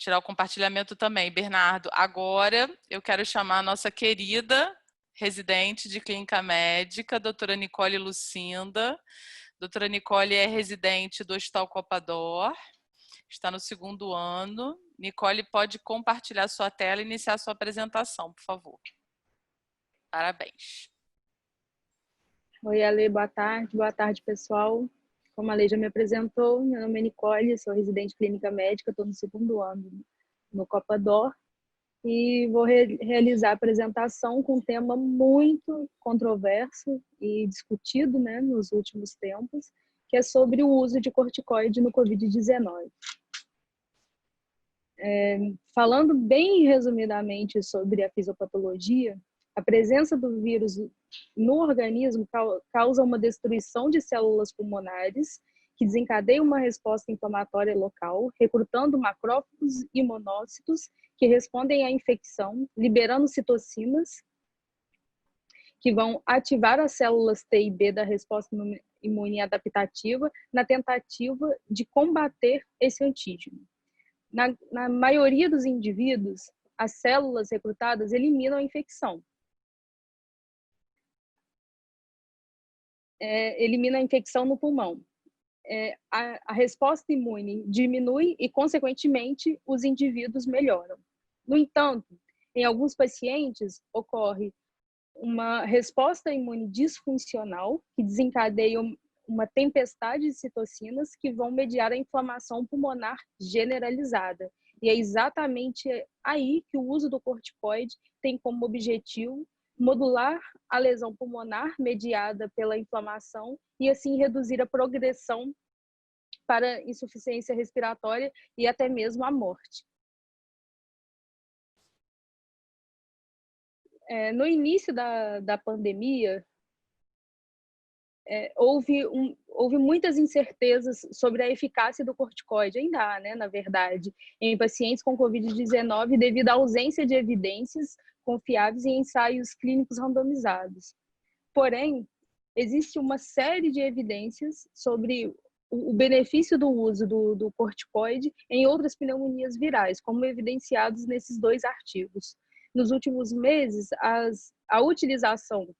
tirar o compartilhamento também, Bernardo. Agora eu quero chamar a nossa querida residente de clínica médica, doutora Nicole Lucinda. Doutora Nicole é residente do Hospital Copa d'Or, está no 2º ano. Nicole, pode compartilhar sua tela e iniciar sua apresentação, por favor. Parabéns. Oi, Ale, boa tarde, pessoal. Como a Lei já me apresentou, meu nome é Nicole, sou residente de clínica médica, estou no 2º ano no Copa d'Or e vou realizar a apresentação com um tema muito controverso e discutido, né, nos últimos tempos, que é sobre o uso de corticoide no Covid-19. Falando bem resumidamente sobre a fisiopatologia, a presença do vírus no organismo causa uma destruição de células pulmonares, que desencadeia uma resposta inflamatória local, recrutando macrófagos e monócitos que respondem à infecção, liberando citocinas, que vão ativar as células T e B da resposta imune adaptativa na tentativa de combater esse antígeno. Na maioria dos indivíduos, as células recrutadas eliminam a infecção. Elimina a infecção no pulmão. A resposta imune diminui e, consequentemente, os indivíduos melhoram. No entanto, em alguns pacientes, ocorre uma resposta imune disfuncional, que desencadeia uma tempestade de citocinas que vão mediar a inflamação pulmonar generalizada. E é exatamente aí que o uso do corticoide tem como objetivo modular a lesão pulmonar mediada pela inflamação e assim reduzir a progressão para insuficiência respiratória e até mesmo a morte. No início da pandemia, houve muitas incertezas sobre a eficácia do corticoide, ainda há, né, na verdade, em pacientes com Covid-19 devido à ausência de evidências confiáveis em ensaios clínicos randomizados. Porém, existe uma série de evidências sobre o benefício do uso do corticoide em outras pneumonias virais, como evidenciados nesses 2 artigos. Nos últimos meses, a utilização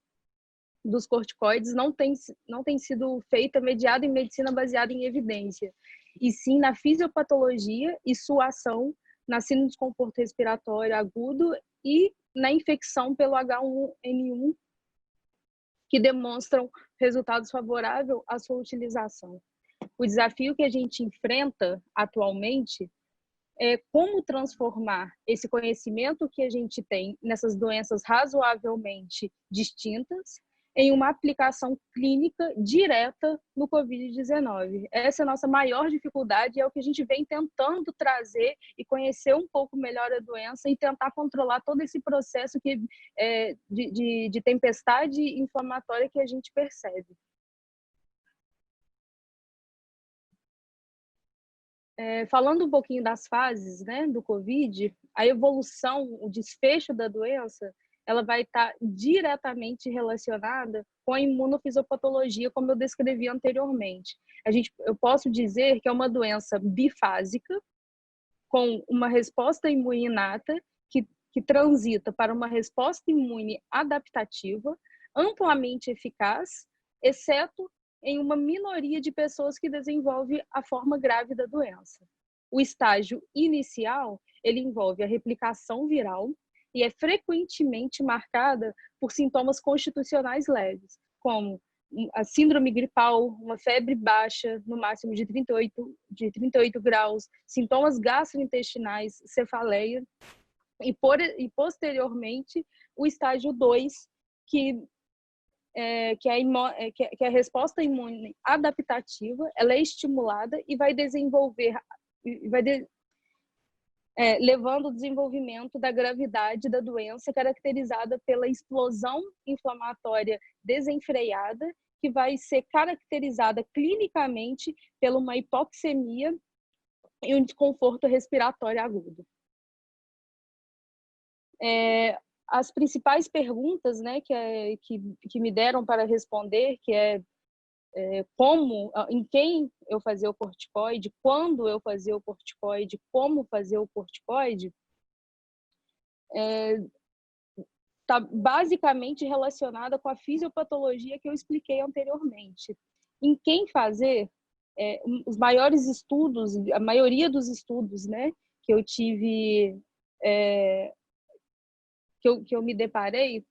dos corticoides não tem sido feita mediada em medicina baseada em evidência, e sim na fisiopatologia e sua ação na síndrome de desconforto respiratório agudo e na infecção pelo H1N1, que demonstram resultados favoráveis à sua utilização. O desafio que a gente enfrenta atualmente é como transformar esse conhecimento que a gente tem nessas doenças razoavelmente distintas em uma aplicação clínica direta no Covid-19. Essa é a nossa maior dificuldade, é o que a gente vem tentando trazer e conhecer um pouco melhor a doença e tentar controlar todo esse processo de tempestade inflamatória que a gente percebe. Falando um pouquinho das fases, né, do Covid, a evolução, o desfecho da doença, ela vai estar diretamente relacionada com a imunofisiopatologia, como eu descrevi anteriormente. Eu posso dizer que é uma doença bifásica, com uma resposta imune inata, que transita para uma resposta imune adaptativa, amplamente eficaz, exceto em uma minoria de pessoas que desenvolve a forma grave da doença. O estágio inicial, ele envolve a replicação viral e é frequentemente marcada por sintomas constitucionais leves, como a síndrome gripal, uma febre baixa, no máximo de 38 graus, sintomas gastrointestinais, cefaleia, e posteriormente o estágio 2, que é a resposta imune adaptativa, ela é estimulada e vai levando ao desenvolvimento da gravidade da doença, caracterizada pela explosão inflamatória desenfreada, que vai ser caracterizada clinicamente por uma hipoxemia e um desconforto respiratório agudo. As principais perguntas, né, que me deram para responder, que é em quem eu fazia o corticoide, quando eu fazia o corticoide, como fazer o corticoide, está basicamente relacionada com a fisiopatologia que eu expliquei anteriormente. Em quem fazer, os maiores estudos, a maioria dos estudos, né, que eu tive, que eu me deparei,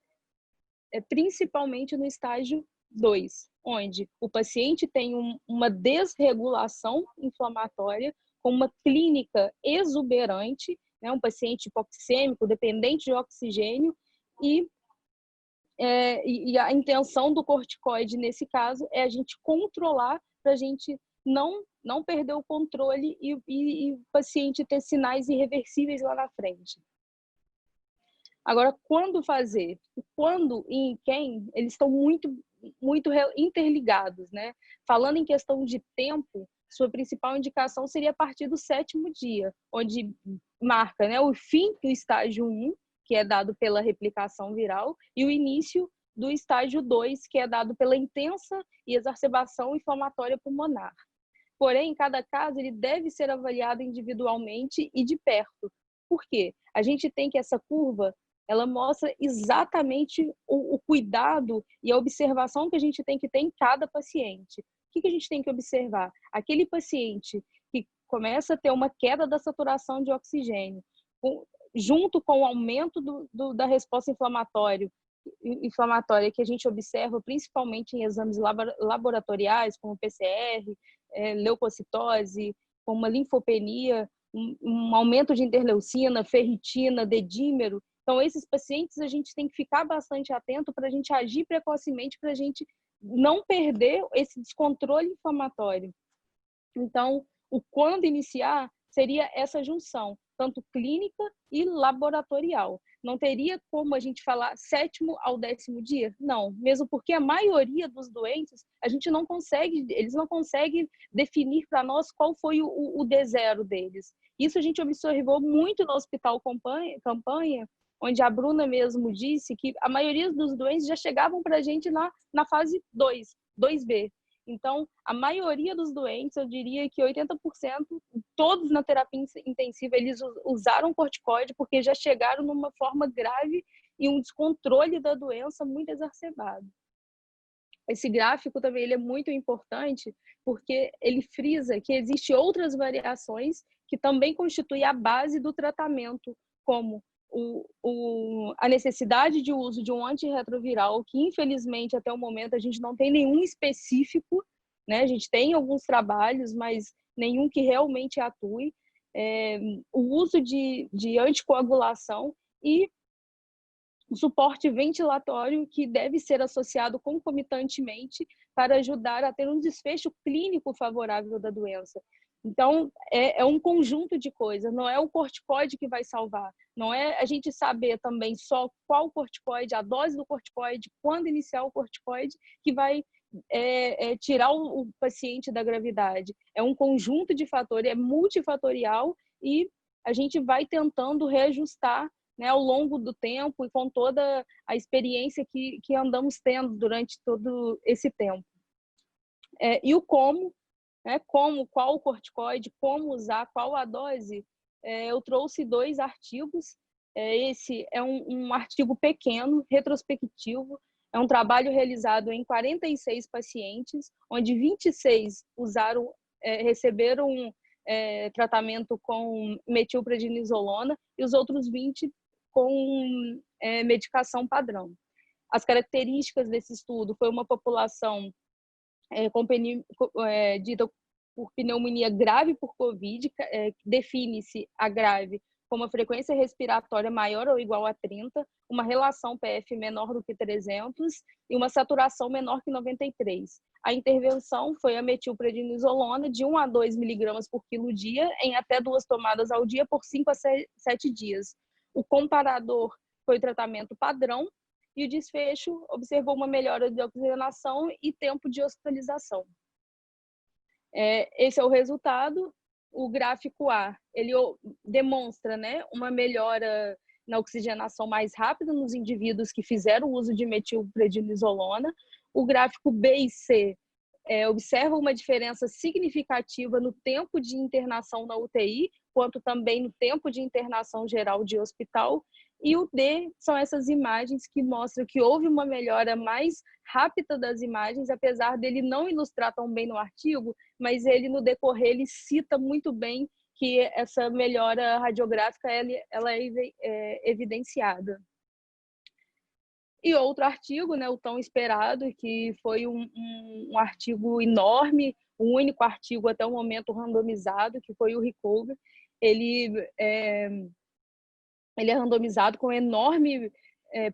principalmente no estágio 2, onde o paciente tem uma desregulação inflamatória com uma clínica exuberante, né, um paciente hipoxêmico, dependente de oxigênio, e a intenção do corticoide, nesse caso, é a gente controlar para a gente não perder o controle e o paciente ter sinais irreversíveis lá na frente. Agora, quando fazer? Quando e em quem, eles estão muito interligados, né? Falando em questão de tempo, sua principal indicação seria a partir do 7º dia, onde marca, né, o fim do estágio 1, que é dado pela replicação viral, e o início do estágio 2, que é dado pela intensa e exacerbação inflamatória pulmonar. Porém, cada caso ele deve ser avaliado individualmente e de perto. Por quê? A gente tem que essa curva, ela mostra exatamente o cuidado e a observação que a gente tem que ter em cada paciente. O que a gente tem que observar? Aquele paciente que começa a ter uma queda da saturação de oxigênio, junto com o aumento da resposta inflamatória que a gente observa principalmente em exames laboratoriais, como PCR, leucocitose, como uma linfopenia, um aumento de interleucina, ferritina, dedímero. Então, esses pacientes a gente tem que ficar bastante atento para a gente agir precocemente, para a gente não perder esse descontrole inflamatório. Então, o quando iniciar seria essa junção, tanto clínica e laboratorial. Não teria como a gente falar 7º ao 10º dia? Não, mesmo porque a maioria dos doentes, eles não conseguem definir para nós qual foi o D0 deles. Isso a gente observou muito no Hospital Campanha, onde a Bruna mesmo disse que a maioria dos doentes já chegavam para a gente na fase 2B. Então, a maioria dos doentes, eu diria que 80%, todos na terapia intensiva, eles usaram corticoide porque já chegaram numa forma grave e um descontrole da doença muito exacerbado. Esse gráfico também ele é muito importante porque ele frisa que existem outras variações que também constituem a base do tratamento, como a necessidade de uso de um antirretroviral, que infelizmente até o momento a gente não tem nenhum específico, né? A gente tem alguns trabalhos, mas nenhum que realmente atue, o uso de anticoagulação e o suporte ventilatório, que deve ser associado concomitantemente para ajudar a ter um desfecho clínico favorável da doença. Então, é um conjunto de coisas, não é o corticoide que vai salvar, não é a gente saber também só qual corticoide, a dose do corticoide, quando iniciar o corticoide, que vai tirar o paciente da gravidade. É um conjunto de fatores, é multifatorial e a gente vai tentando reajustar, né, ao longo do tempo e com toda a experiência que andamos tendo durante todo esse tempo. E o como, né, qual o corticoide, como usar, qual a dose, eu trouxe 2 artigos. Esse é um artigo pequeno, retrospectivo, é um trabalho realizado em 46 pacientes, onde 26 receberam tratamento com metilprednisolona e os outros 20 com medicação padrão. As características desse estudo foi uma população dita por pneumonia grave por Covid, define-se a grave com uma frequência respiratória maior ou igual a 30, uma relação PF menor do que 300 e uma saturação menor que 93. A intervenção foi a metilprednisolona de 1 a 2 miligramas por quilo dia em até 2 tomadas ao dia por 5 a 7 dias. O comparador foi o tratamento padrão e o desfecho observou uma melhora de oxigenação e tempo de hospitalização. Esse é o resultado. O gráfico A, ele demonstra, né, uma melhora na oxigenação mais rápida nos indivíduos que fizeram uso de metilprednisolona. O gráfico B e C observa uma diferença significativa no tempo de internação na UTI, quanto também no tempo de internação geral de hospital. E o D são essas imagens que mostram que houve uma melhora mais rápida das imagens, apesar dele não ilustrar tão bem no artigo, mas ele, no decorrer, ele cita muito bem que essa melhora radiográfica ela é evidenciada. E outro artigo, né, o tão esperado, que foi um artigo enorme, o único artigo até o momento randomizado, que foi o RECOVER. Ele é randomizado com enorme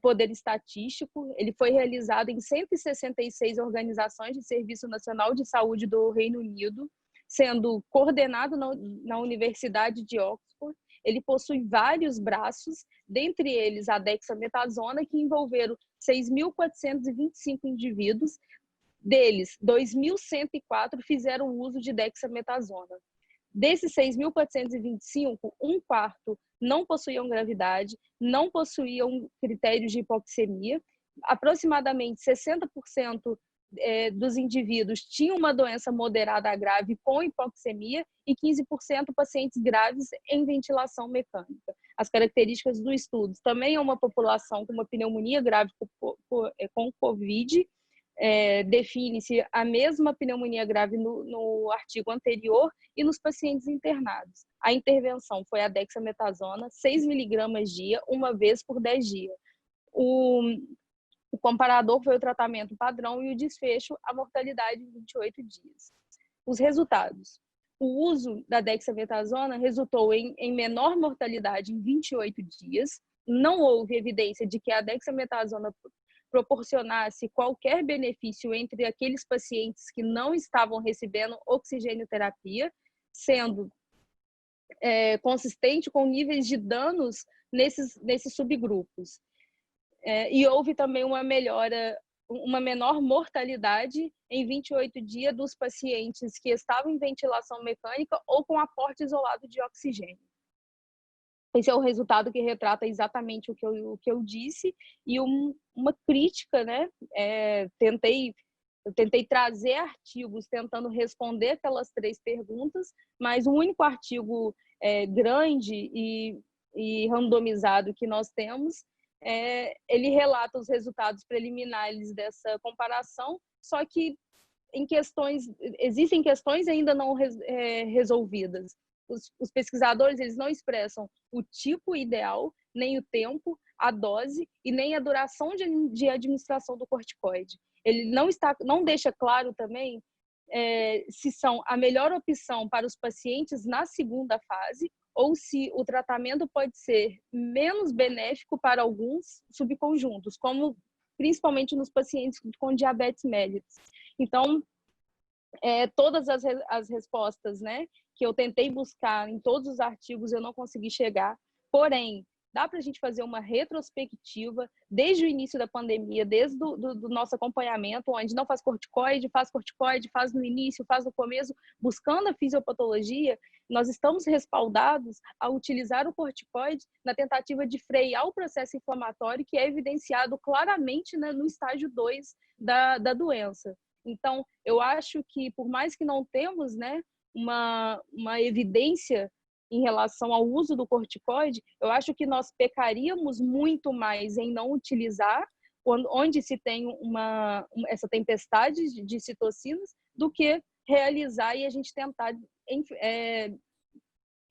poder estatístico. Ele foi realizado em 166 organizações de Serviço Nacional de Saúde do Reino Unido, sendo coordenado na Universidade de Oxford. Ele possui vários braços, dentre eles a dexametasona, que envolveram 6.425 indivíduos. Deles, 2.104 fizeram uso de dexametasona. Desses 6.425, um quarto não possuíam gravidade, não possuíam critérios de hipoxemia. Aproximadamente 60% dos indivíduos tinham uma doença moderada a grave com hipoxemia e 15% pacientes graves em ventilação mecânica. As características do estudo também é uma população com uma pneumonia grave com COVID. Define-se a mesma pneumonia grave no artigo anterior e nos pacientes internados. A intervenção foi a dexametasona, 6 mg dia, uma vez por 10 dias. O comparador foi o tratamento padrão e o desfecho, a mortalidade em 28 dias. Os resultados. O uso da dexametasona resultou em menor mortalidade em 28 dias. Não houve evidência de que a dexametasona proporcionasse qualquer benefício entre aqueles pacientes que não estavam recebendo oxigenoterapia, sendo consistente com níveis de danos nesses subgrupos. E houve também uma menor mortalidade em 28 dias dos pacientes que estavam em ventilação mecânica ou com aporte isolado de oxigênio. Esse é o resultado que retrata exatamente o que eu disse, e uma crítica, né? Eu tentei trazer artigos tentando responder aquelas 3 perguntas, mas o único artigo grande e randomizado que nós temos, ele relata os resultados preliminares dessa comparação, só que existem questões ainda não resolvidas. Os pesquisadores, eles não expressam o tipo ideal, nem o tempo, a dose e nem a duração de administração do corticoide. Ele não deixa claro também se são a melhor opção para os pacientes na segunda fase ou se o tratamento pode ser menos benéfico para alguns subconjuntos, como principalmente nos pacientes com diabetes mellitus. Então, todas as respostas, né, que eu tentei buscar em todos os artigos, eu não consegui chegar. Porém, dá para a gente fazer uma retrospectiva desde o início da pandemia, desde do nosso acompanhamento, onde não faz corticoide, faz no início, faz no começo, buscando a fisiopatologia. Nós estamos respaldados a utilizar o corticoide na tentativa de frear o processo inflamatório, que é evidenciado claramente, né, no estágio 2 da doença. Então, eu acho que, por mais que não temos, né, uma evidência em relação ao uso do corticoide, eu acho que nós pecaríamos muito mais em não utilizar, onde se tem essa tempestade de citocinas, do que realizar e a gente tentar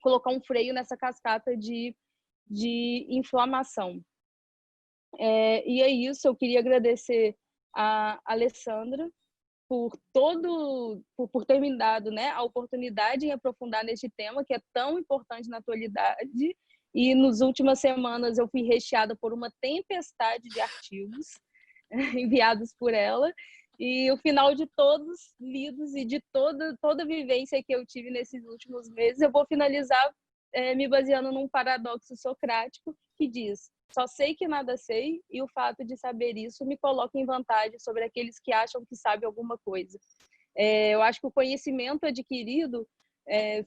colocar um freio nessa cascata de inflamação. E é isso, eu queria agradecer a Alessandra por ter me dado, né, a oportunidade em aprofundar neste tema que é tão importante na atualidade. E nas últimas semanas eu fui recheada por uma tempestade de artigos enviados por ela, e o final de todos lidos e de toda a vivência que eu tive nesses últimos meses, eu vou finalizar me baseando num paradoxo socrático que diz: só sei que nada sei, e o fato de saber isso me coloca em vantagem sobre aqueles que acham que sabem alguma coisa. Eu acho que o conhecimento adquirido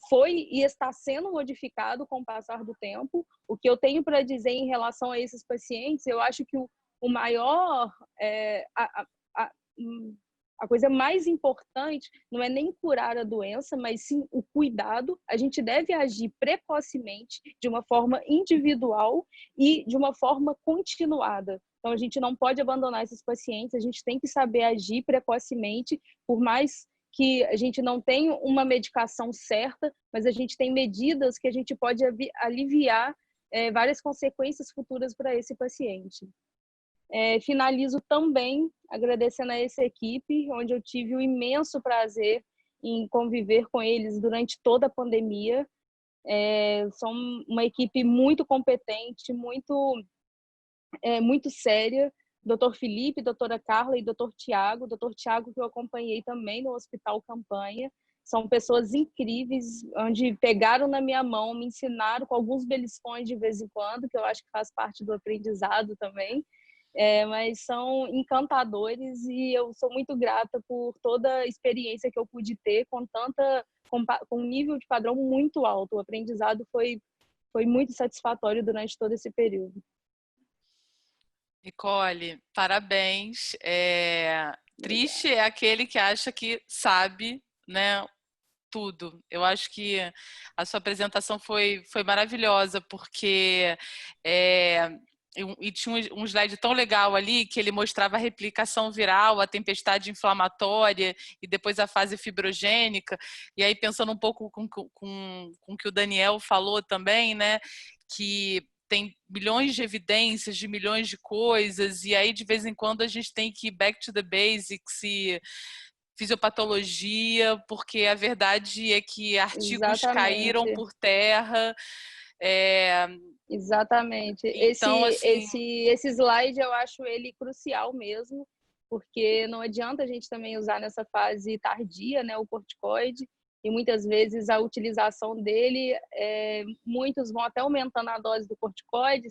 foi e está sendo modificado com o passar do tempo. O que eu tenho para dizer em relação a esses pacientes, eu acho que o maior a coisa mais importante não é nem curar a doença, mas sim o cuidado. A gente deve agir precocemente, de uma forma individual e de uma forma continuada. Então, a gente não pode abandonar esses pacientes, a gente tem que saber agir precocemente, por mais que a gente não tenha uma medicação certa, mas a gente tem medidas que a gente pode aliviar várias consequências futuras para esse paciente. Finalizo também agradecendo a essa equipe, onde eu tive o imenso prazer em conviver com eles durante toda a pandemia. São uma equipe muito competente, muito séria. Dr. Felipe, doutora Carla e Dr. Tiago. Dr. Tiago, que eu acompanhei também no Hospital Campanha. São pessoas incríveis, onde pegaram na minha mão, me ensinaram com alguns beliscões de vez em quando, que eu acho que faz parte do aprendizado também. Mas são encantadores e eu sou muito grata por toda a experiência que eu pude ter com um nível de padrão muito alto. O aprendizado foi muito satisfatório durante todo esse período. Nicole, parabéns. Triste é aquele que acha que sabe, né, tudo. Eu acho que a sua apresentação foi maravilhosa, porque e tinha um slide tão legal ali que ele mostrava a replicação viral, a tempestade inflamatória e depois a fase fibrogênica. E aí, pensando um pouco com o que o Daniel falou também, né, que tem milhões de evidências de milhões de coisas, e aí de vez em quando a gente tem que ir back to the basics e fisiopatologia, porque a verdade é que artigos caíram por terra. Exatamente. Então, esse slide eu acho ele crucial mesmo, porque não adianta a gente também usar nessa fase tardia, né, o corticoide, e muitas vezes a utilização dele, muitos vão até aumentando a dose do corticoide,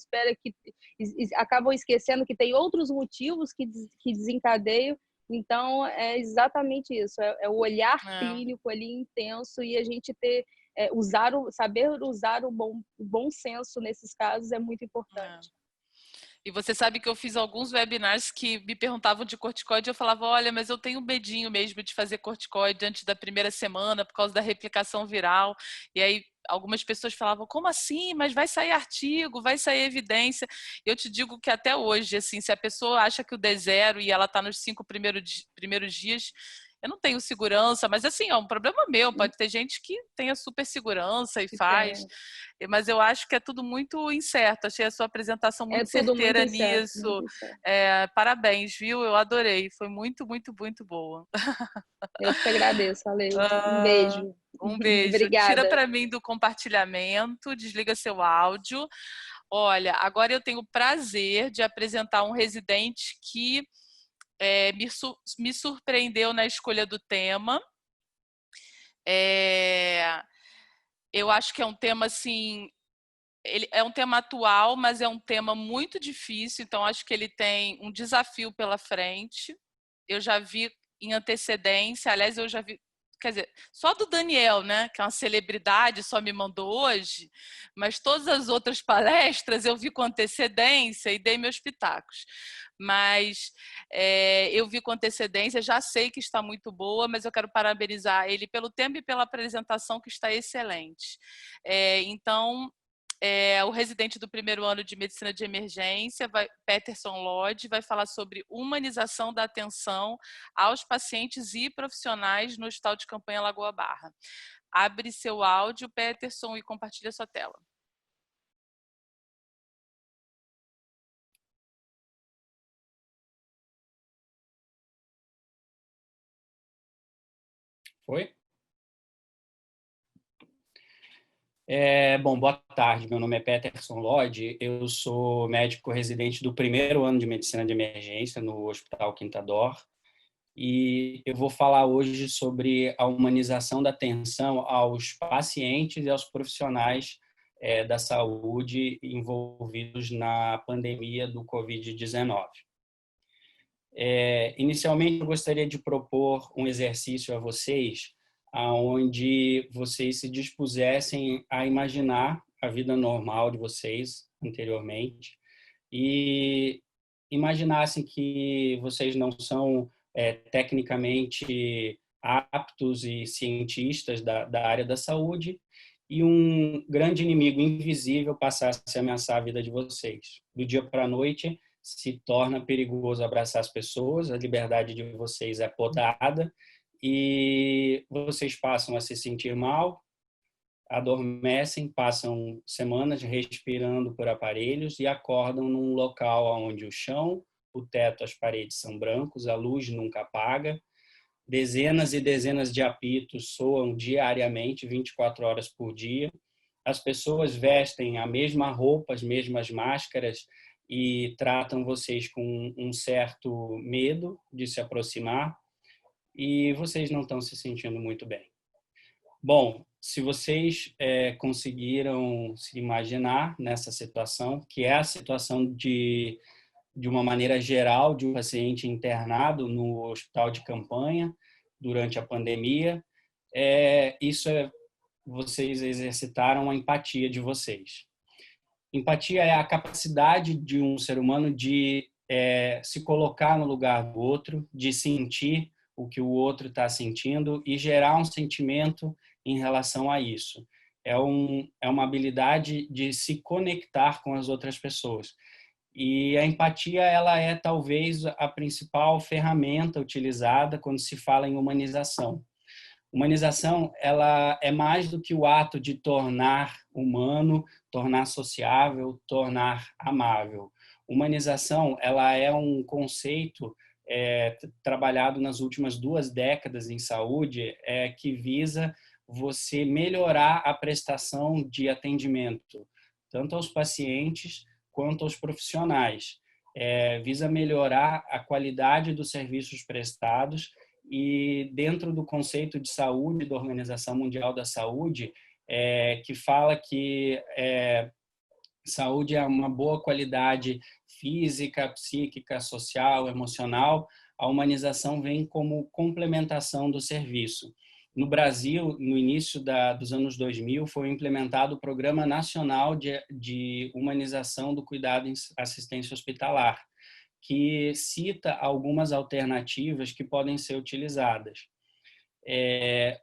acabam esquecendo que tem outros motivos que desencadeiam. Então, é exatamente isso, é o olhar clínico ali intenso e a gente saber usar o bom senso nesses casos é muito importante. E você sabe que eu fiz alguns webinars que me perguntavam de corticoide e eu falava, olha, mas eu tenho medinho mesmo de fazer corticoide antes da primeira semana por causa da replicação viral. E aí algumas pessoas falavam, como assim? Mas vai sair artigo, vai sair evidência. Eu te digo que até hoje, assim, se a pessoa acha que o D0 e ela está nos 5 primeiros dias, eu não tenho segurança, mas assim, é um problema meu, pode ter gente que tenha super segurança e faz, mas eu acho que é tudo muito incerto, achei a sua apresentação muito certeira nisso. Parabéns, viu? Eu adorei, foi muito, muito, muito boa. Eu que agradeço, Ale. Um beijo. Um beijo. Obrigada. Tira para mim do compartilhamento, desliga seu áudio. Olha, agora eu tenho o prazer de apresentar um residente que me surpreendeu na escolha do tema. Eu acho que é um tema assim, ele é um tema atual, mas é um tema muito difícil, então acho que ele tem um desafio pela frente. Eu já vi em antecedência, aliás, eu já vi, quer dizer, só do Daniel, né, que é uma celebridade, só me mandou hoje, mas todas as outras palestras eu vi com antecedência e dei meus pitacos. Mas eu vi com antecedência, já sei que está muito boa, mas eu quero parabenizar ele pelo tempo e pela apresentação, que está excelente. Então, o residente do primeiro ano de Medicina de Emergência, Peterson Lodge, vai falar sobre humanização da atenção aos pacientes e profissionais no Hospital de Campanha Lagoa Barra. Abre seu áudio, Peterson, e compartilha sua tela. Foi? Bom, boa tarde. Meu nome é Peterson Lodge. Eu sou médico residente do primeiro ano de Medicina de Emergência no Hospital Quinta D'Or. E eu vou falar hoje sobre a humanização da atenção aos pacientes e aos profissionais da saúde envolvidos na pandemia do Covid-19. Inicialmente, eu gostaria de propor um exercício a vocês, onde vocês se dispusessem a imaginar a vida normal de vocês anteriormente e imaginassem que vocês não são tecnicamente aptos e cientistas da área da saúde, e um grande inimigo invisível passasse a ameaçar a vida de vocês. Do dia para a noite, se torna perigoso abraçar as pessoas, a liberdade de vocês é podada e vocês passam a se sentir mal, adormecem, passam semanas respirando por aparelhos e acordam num local onde o chão, o teto, as paredes são brancos, a luz nunca apaga, dezenas e dezenas de apitos soam diariamente, 24 horas por dia. As pessoas vestem a mesma roupa, as mesmas máscaras e tratam vocês com um certo medo de se aproximar e vocês não estão se sentindo muito bem. Bom, se vocês conseguiram se imaginar nessa situação, que é a situação de uma maneira geral, de um paciente internado no hospital de campanha durante a pandemia, vocês exercitaram a empatia de vocês. Empatia é a capacidade de um ser humano de se colocar no lugar do outro, de sentir o que o outro está sentindo e gerar um sentimento em relação a isso. É uma habilidade de se conectar com as outras pessoas. E a empatia, ela é talvez a principal ferramenta utilizada quando se fala em humanização. Humanização, ela é mais do que o ato de tornar humano, tornar sociável, tornar amável. Humanização, ela é um conceito trabalhado nas últimas 2 décadas em saúde, que visa você melhorar a prestação de atendimento, tanto aos pacientes quanto aos profissionais. Visa melhorar a qualidade dos serviços prestados e dentro do conceito de saúde da Organização Mundial da Saúde, que fala que saúde é uma boa qualidade física, psíquica, social, emocional, a humanização vem como complementação do serviço. No Brasil, no início dos anos 2000, foi implementado o Programa Nacional de Humanização do Cuidado em Assistência Hospitalar, que cita algumas alternativas que podem ser utilizadas.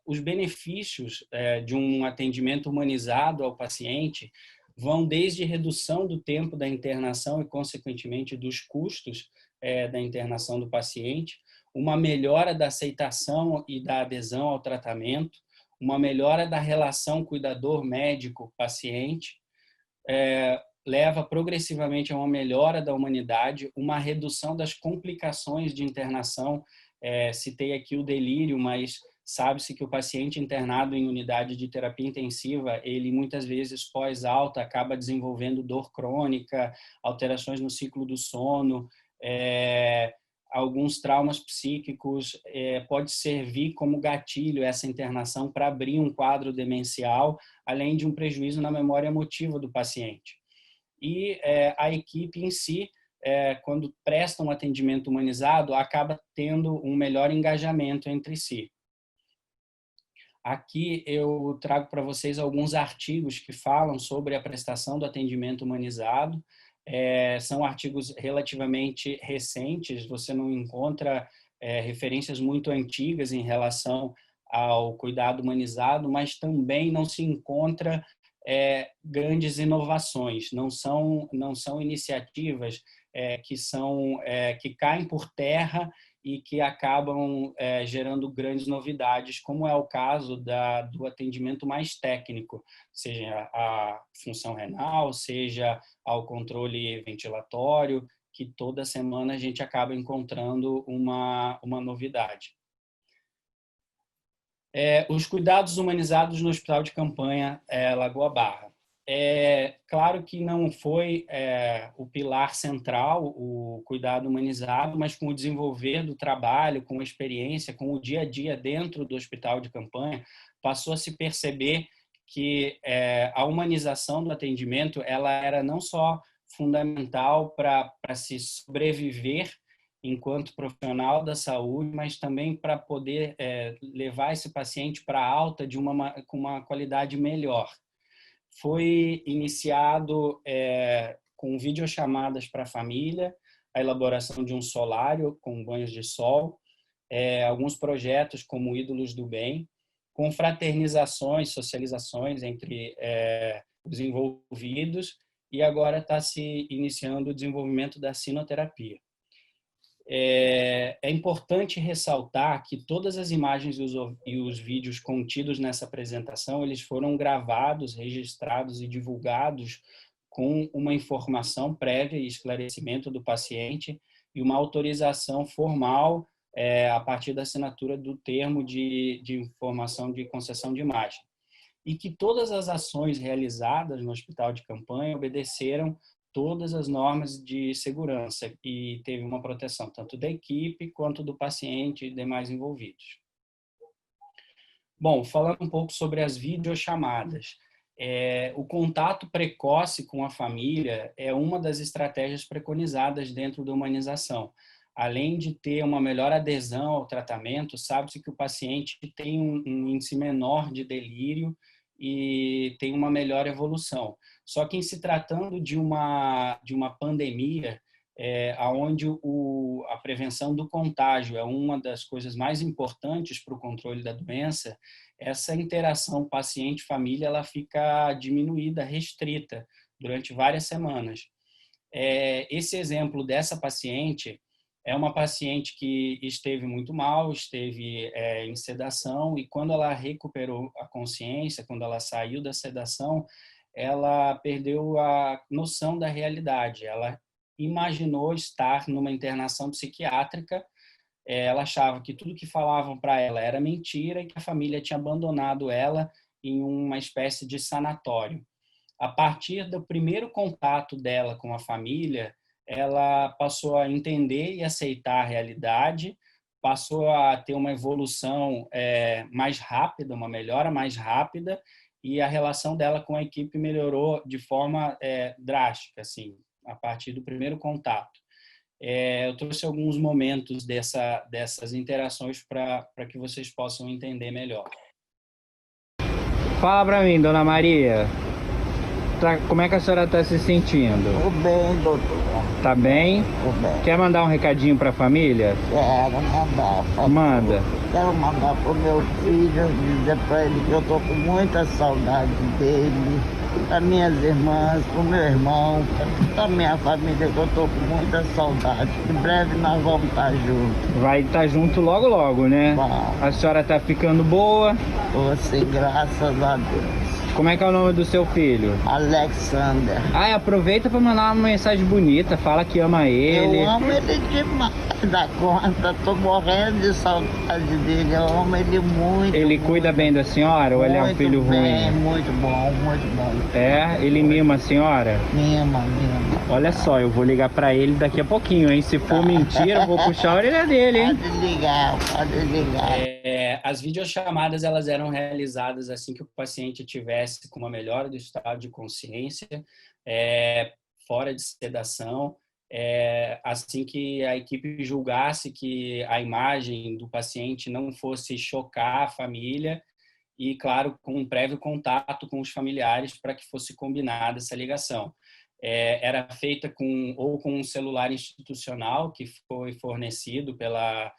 Os benefícios de um atendimento humanizado ao paciente vão desde redução do tempo da internação e, consequentemente, dos custos da internação do paciente, uma melhora da aceitação e da adesão ao tratamento, uma melhora da relação cuidador-médico-paciente, leva progressivamente a uma melhora da humanidade, uma redução das complicações de internação. Citei aqui o delírio, mas sabe-se que o paciente internado em unidade de terapia intensiva, ele muitas vezes pós-alta acaba desenvolvendo dor crônica, alterações no ciclo do sono, alguns traumas psíquicos, pode servir como gatilho essa internação para abrir um quadro demencial, além de um prejuízo na memória emotiva do paciente. E a equipe em si, quando presta um atendimento humanizado, acaba tendo um melhor engajamento entre si. Aqui eu trago para vocês alguns artigos que falam sobre a prestação do atendimento humanizado. São artigos relativamente recentes, você não encontra referências muito antigas em relação ao cuidado humanizado, mas também não se encontra grandes inovações, não são iniciativas que caem por terra e que acabam gerando grandes novidades, como é o caso do atendimento mais técnico, seja a função renal, seja ao controle ventilatório, que toda semana a gente acaba encontrando uma novidade. Os cuidados humanizados no Hospital de Campanha Lagoa Barra. Claro que não foi o pilar central, o cuidado humanizado, mas com o desenvolver do trabalho, com a experiência, com o dia a dia dentro do Hospital de Campanha, passou a se perceber que a humanização do atendimento ela era não só fundamental para se sobreviver enquanto profissional da saúde, mas também para poder levar esse paciente para a alta com uma qualidade melhor. Foi iniciado com videochamadas para a família, a elaboração de um solário com banhos de sol, alguns projetos como Ídolos do Bem, confraternizações, socializações entre os envolvidos, e agora está se iniciando o desenvolvimento da sinoterapia. É importante ressaltar que todas as imagens e os vídeos contidos nessa apresentação, eles foram gravados, registrados e divulgados com uma informação prévia e esclarecimento do paciente e uma autorização formal a partir da assinatura do termo de informação de concessão de imagem. E que todas as ações realizadas no hospital de campanha obedeceram todas as normas de segurança e teve uma proteção tanto da equipe quanto do paciente e demais envolvidos. Bom, falando um pouco sobre as videochamadas. O contato precoce com a família é uma das estratégias preconizadas dentro da humanização. Além de ter uma melhor adesão ao tratamento, sabe-se que o paciente tem um índice menor de delírio e tem uma melhor evolução. Só que em se tratando de uma pandemia, onde a prevenção do contágio é uma das coisas mais importantes para o controle da doença, essa interação paciente-família ela fica diminuída, restrita, durante várias semanas. Esse exemplo dessa paciente é uma paciente que esteve muito mal, esteve em sedação, e quando ela recuperou a consciência, quando ela saiu da sedação, ela perdeu a noção da realidade. Ela imaginou estar numa internação psiquiátrica, ela achava que tudo que falavam para ela era mentira e que a família tinha abandonado ela em uma espécie de sanatório. A partir do primeiro contato dela com a família, ela passou a entender e aceitar a realidade, passou a ter uma evolução mais rápida, uma melhora mais rápida, e a relação dela com a equipe melhorou de forma drástica, assim, a partir do primeiro contato. Eu trouxe alguns momentos dessas interações para que vocês possam entender melhor. Fala para mim, dona Maria. Como é que a senhora está se sentindo? Tô bem, doutor. Tá bem? Tô bem. Quer mandar um recadinho para a família? Quero mandar. Manda. Quero mandar pro meu filho, dizer para ele que eu tô com muita saudade dele, das minhas irmãs, pro meu irmão, da minha família, que eu tô com muita saudade. Em breve nós vamos estar juntos. Vai estar junto logo, logo, né? Vamos. A senhora tá ficando boa? Você, graças a Deus. Como é que é o nome do seu filho? Alexander. Aproveita para mandar uma mensagem bonita, fala que ama ele. Eu amo ele demais da conta, tô morrendo de saudade dele, eu amo ele muito. Ele muito. cuida bem da senhora ou ele é um filho bem, ruim? Muito bom, muito bom. Ele mima a senhora? Mima. Olha só, eu vou ligar para ele daqui a pouquinho, hein? Se for mentira, eu vou puxar a orelha dele, hein? Pode ligar. As videochamadas elas eram realizadas assim que o paciente tivesse com uma melhora do estado de consciência, fora de sedação, assim que a equipe julgasse que a imagem do paciente não fosse chocar a família e, claro, com um prévio contato com os familiares para que fosse combinada essa ligação. Era feita com um celular institucional que foi fornecido pela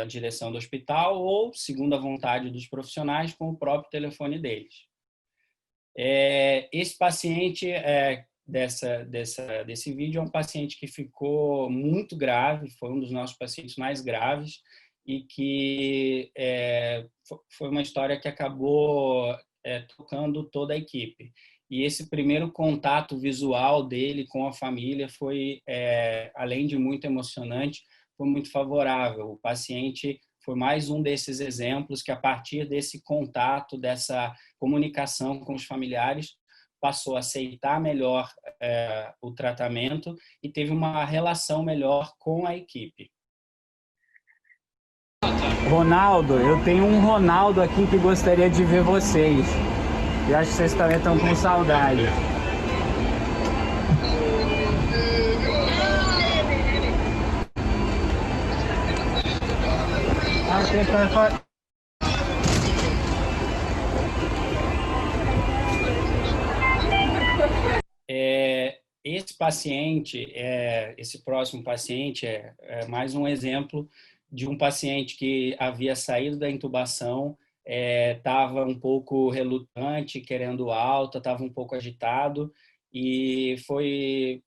direção do hospital ou, segundo a vontade dos profissionais, com o próprio telefone deles. Esse paciente desse vídeo é um paciente que ficou muito grave, foi um dos nossos pacientes mais graves e que foi uma história que acabou tocando toda a equipe. E esse primeiro contato visual dele com a família foi, além de muito emocionante, foi muito favorável. O paciente foi mais um desses exemplos que, a partir desse contato, dessa comunicação com os familiares, passou a aceitar melhor o tratamento e teve uma relação melhor com a equipe. Ronaldo, eu tenho um Ronaldo aqui que gostaria de ver vocês. Eu acho que vocês também estão com saudade. Esse paciente, esse próximo paciente é mais um exemplo de um paciente que havia saído da intubação, estava um pouco relutante, querendo alta, estava um pouco agitado, e foi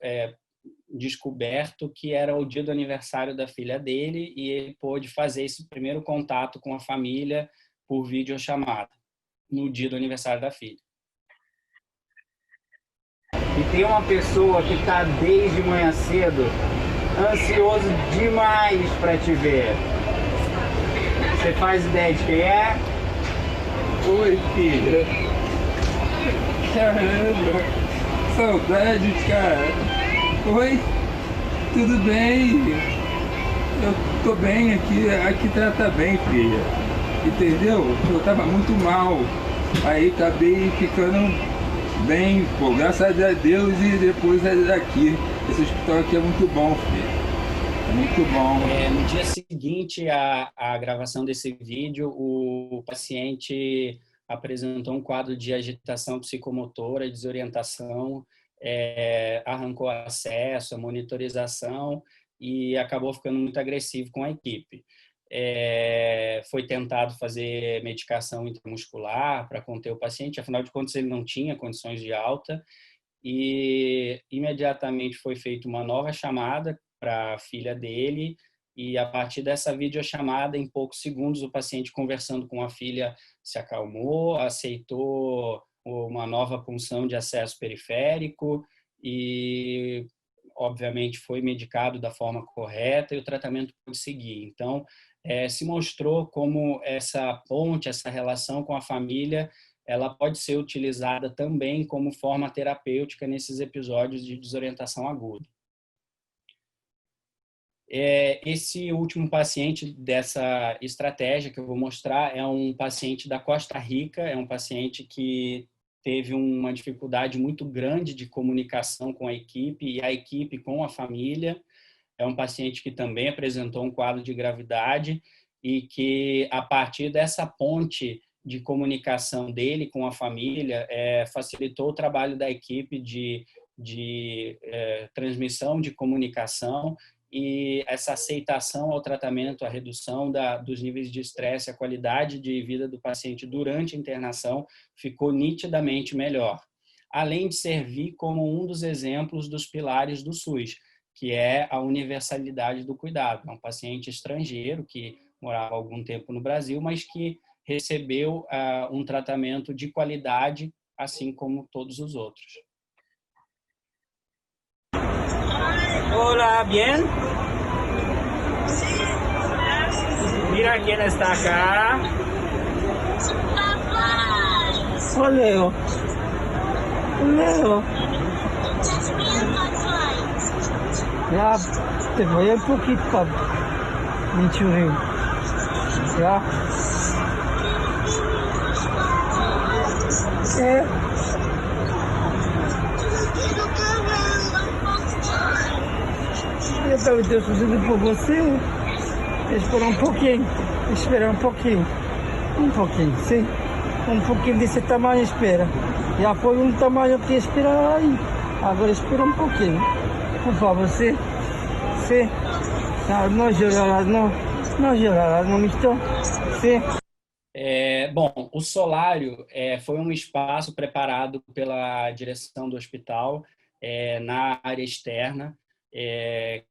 descoberto que era o dia do aniversário da filha dele, e ele pôde fazer esse primeiro contato com a família por videochamada, no dia do aniversário da filha. E tem uma pessoa que está desde manhã cedo ansioso demais para te ver. Você faz ideia de quem é? Oi, filha. Caramba, saudade, cara. Oi, tudo bem? Eu tô bem aqui tá bem, filha. Entendeu? Eu tava muito mal. Aí acabei ficando bem, pô, graças a Deus, e depois é daqui. Esse hospital aqui é muito bom, filho. É muito bom. No dia seguinte à gravação desse vídeo, o paciente apresentou um quadro de agitação psicomotora, desorientação, arrancou acesso, a monitorização e acabou ficando muito agressivo com a equipe. Foi tentado fazer medicação intramuscular para conter o paciente, afinal de contas ele não tinha condições de alta, e imediatamente foi feita uma nova chamada para a filha dele, e a partir dessa videochamada, em poucos segundos, o paciente conversando com a filha se acalmou, aceitou uma nova punção de acesso periférico e, obviamente, foi medicado da forma correta e o tratamento pôde seguir. Então, se mostrou como essa ponte, essa relação com a família, ela pode ser utilizada também como forma terapêutica nesses episódios de desorientação aguda. Esse último paciente dessa estratégia que eu vou mostrar é um paciente da Costa Rica, é um paciente que teve uma dificuldade muito grande de comunicação com a equipe e a equipe com a família. É um paciente que também apresentou um quadro de gravidade e que, a partir dessa ponte de comunicação dele com a família, facilitou o trabalho da equipe de transmissão de comunicação e essa aceitação ao tratamento, a redução dos níveis de estresse, a qualidade de vida do paciente durante a internação ficou nitidamente melhor. Além de servir como um dos exemplos dos pilares do SUS, que é a universalidade do cuidado. É um paciente estrangeiro que morava há algum tempo no Brasil, mas que recebeu um tratamento de qualidade, assim como todos os outros. Hola, ¿bien? Mira quién está acá. Ô, Leo. Leo. Já, te voy un poquito para mi churrín. Já. Eu estava Deus fazendo por você. Esperar um pouquinho, sim. Um pouquinho desse tamanho, espera. Já foi um tamanho que espera aí. Agora espera um pouquinho. Por favor, sim. Não chorar, não me estou. Sim. Bom, o solário foi um espaço preparado pela direção do hospital na área externa,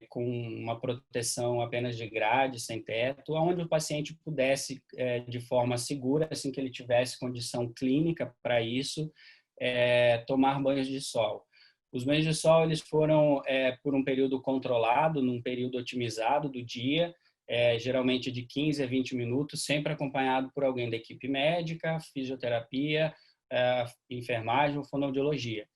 com uma proteção apenas de grade, sem teto, onde o paciente pudesse, de forma segura, assim que ele tivesse condição clínica para isso, tomar banhos de sol. Os banhos de sol eles foram por um período controlado, num período otimizado do dia, geralmente de 15 a 20 minutos, sempre acompanhado por alguém da equipe médica, fisioterapia, enfermagem ou fonoaudiologia.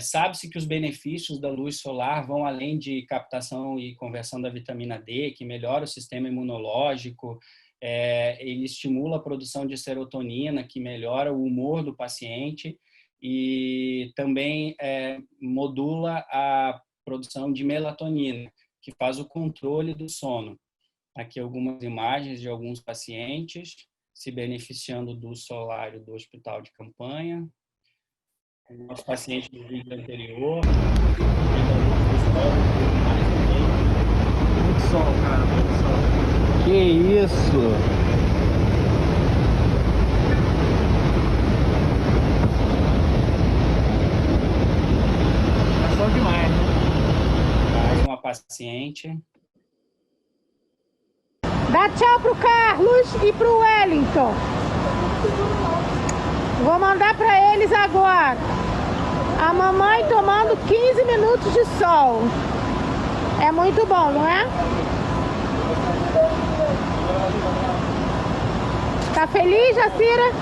Sabe-se que os benefícios da luz solar vão além de captação e conversão da vitamina D, que melhora o sistema imunológico, ele estimula a produção de serotonina, que melhora o humor do paciente e também modula a produção de melatonina, que faz o controle do sono. Aqui algumas imagens de alguns pacientes se beneficiando do solário do hospital de campanha. Os pacientes do vídeo anterior. Muito sol, cara, muito sol. Que isso? É sol demais, né? Mais uma paciente. Dá tchau pro Carlos e pro Wellington. Vou mandar para eles agora. A mamãe tomando 15 minutos de sol. É muito bom, não é? Tá feliz, Jacira?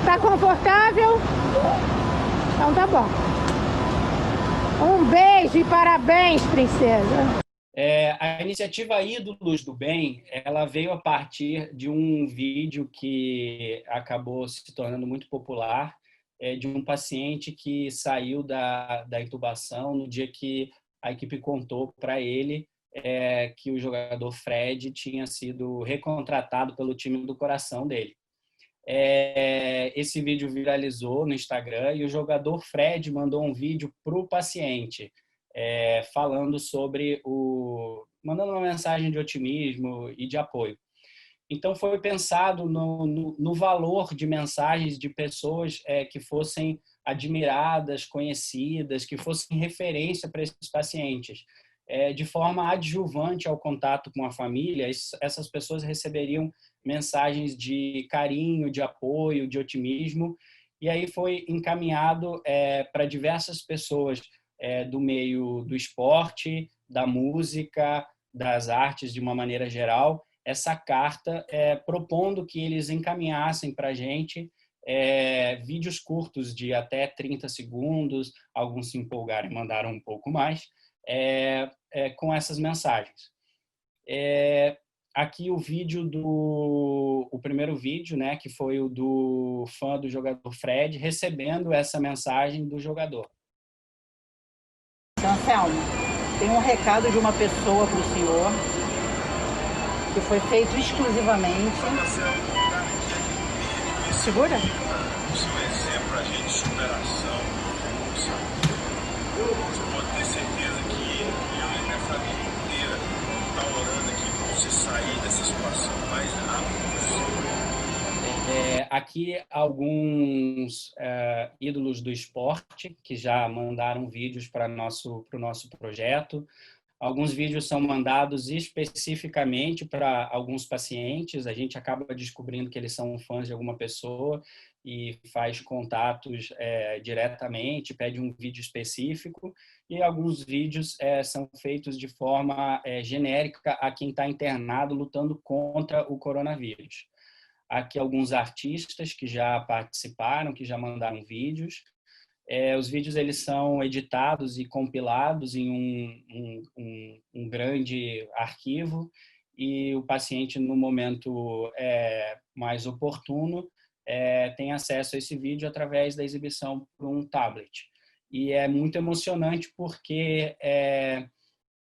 Tá confortável? Então tá bom. Um beijo e parabéns, princesa. A iniciativa Ídolos do Bem, ela veio a partir de um vídeo que acabou se tornando muito popular, de um paciente que saiu da intubação no dia que a equipe contou para ele que o jogador Fred tinha sido recontratado pelo time do coração dele. Esse vídeo viralizou no Instagram e o jogador Fred mandou um vídeo para o paciente, falando sobre mandando uma mensagem de otimismo e de apoio. Então foi pensado no valor de mensagens de pessoas que fossem admiradas, conhecidas, que fossem referência para esses pacientes. De forma adjuvante ao contato com a família, essas pessoas receberiam mensagens de carinho, de apoio, de otimismo, e aí foi encaminhado para diversas pessoas do meio do esporte, da música, das artes de uma maneira geral, essa carta propondo que eles encaminhassem para a gente vídeos curtos de até 30 segundos, alguns se empolgaram e mandaram um pouco mais, com essas mensagens. Aqui o vídeo o primeiro vídeo, né, que foi o do fã do jogador Fred, recebendo essa mensagem do jogador. Anselmo, tem um recado de uma pessoa para o senhor, que foi feito exclusivamente. Segura? O seu exemplo para a gente de superação. Você pode ter certeza que eu e minha família inteira está orando aqui para você sair dessa situação o mais rápido possível. Aqui alguns ídolos do esporte que já mandaram vídeos para o nosso projeto. Alguns vídeos são mandados especificamente para alguns pacientes. A gente acaba descobrindo que eles são fãs de alguma pessoa e faz contatos diretamente, pede um vídeo específico. E alguns vídeos são feitos de forma genérica a quem está internado lutando contra o coronavírus. Aqui alguns artistas que já participaram, que já mandaram vídeos. Os vídeos eles são editados e compilados em um grande arquivo e o paciente, no momento mais oportuno, tem acesso a esse vídeo através da exibição por um tablet. E é muito emocionante porque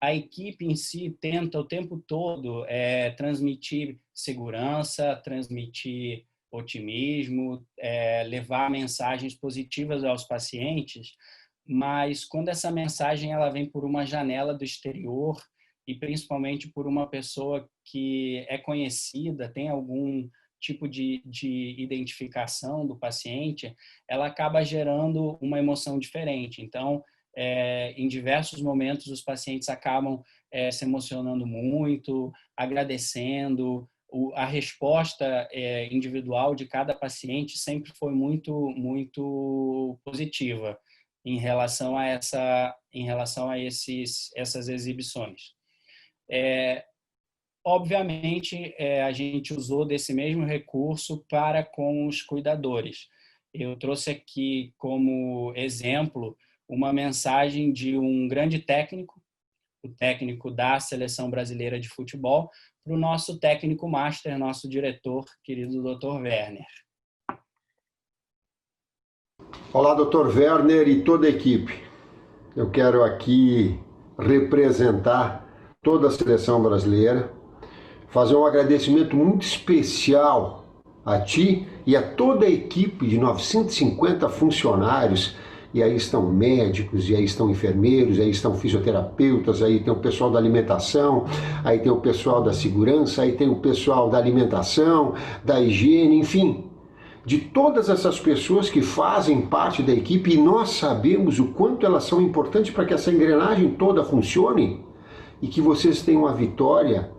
a equipe em si tenta o tempo todo transmitir segurança, transmitir otimismo, levar mensagens positivas aos pacientes, mas quando essa mensagem ela vem por uma janela do exterior e principalmente por uma pessoa que é conhecida, tem algum tipo de identificação do paciente, ela acaba gerando uma emoção diferente. Então, em diversos momentos, os pacientes acabam se emocionando muito, agradecendo. A resposta individual de cada paciente sempre foi muito, muito positiva em relação a essas exibições. Obviamente, a gente usou desse mesmo recurso para com os cuidadores. Eu trouxe aqui como exemplo uma mensagem de um grande técnico, o técnico da Seleção Brasileira de Futebol, para o nosso técnico master, nosso diretor, querido Dr. Werner. Olá, Dr. Werner e toda a equipe. Eu quero aqui representar toda a Seleção Brasileira, fazer um agradecimento muito especial a ti e a toda a equipe de 950 funcionários e aí estão médicos, e aí estão enfermeiros, aí estão fisioterapeutas, aí tem o pessoal da alimentação, aí tem o pessoal da segurança, aí tem o pessoal da alimentação, da higiene, enfim, de todas essas pessoas que fazem parte da equipe, e nós sabemos o quanto elas são importantes para que essa engrenagem toda funcione, e que vocês tenham a vitória,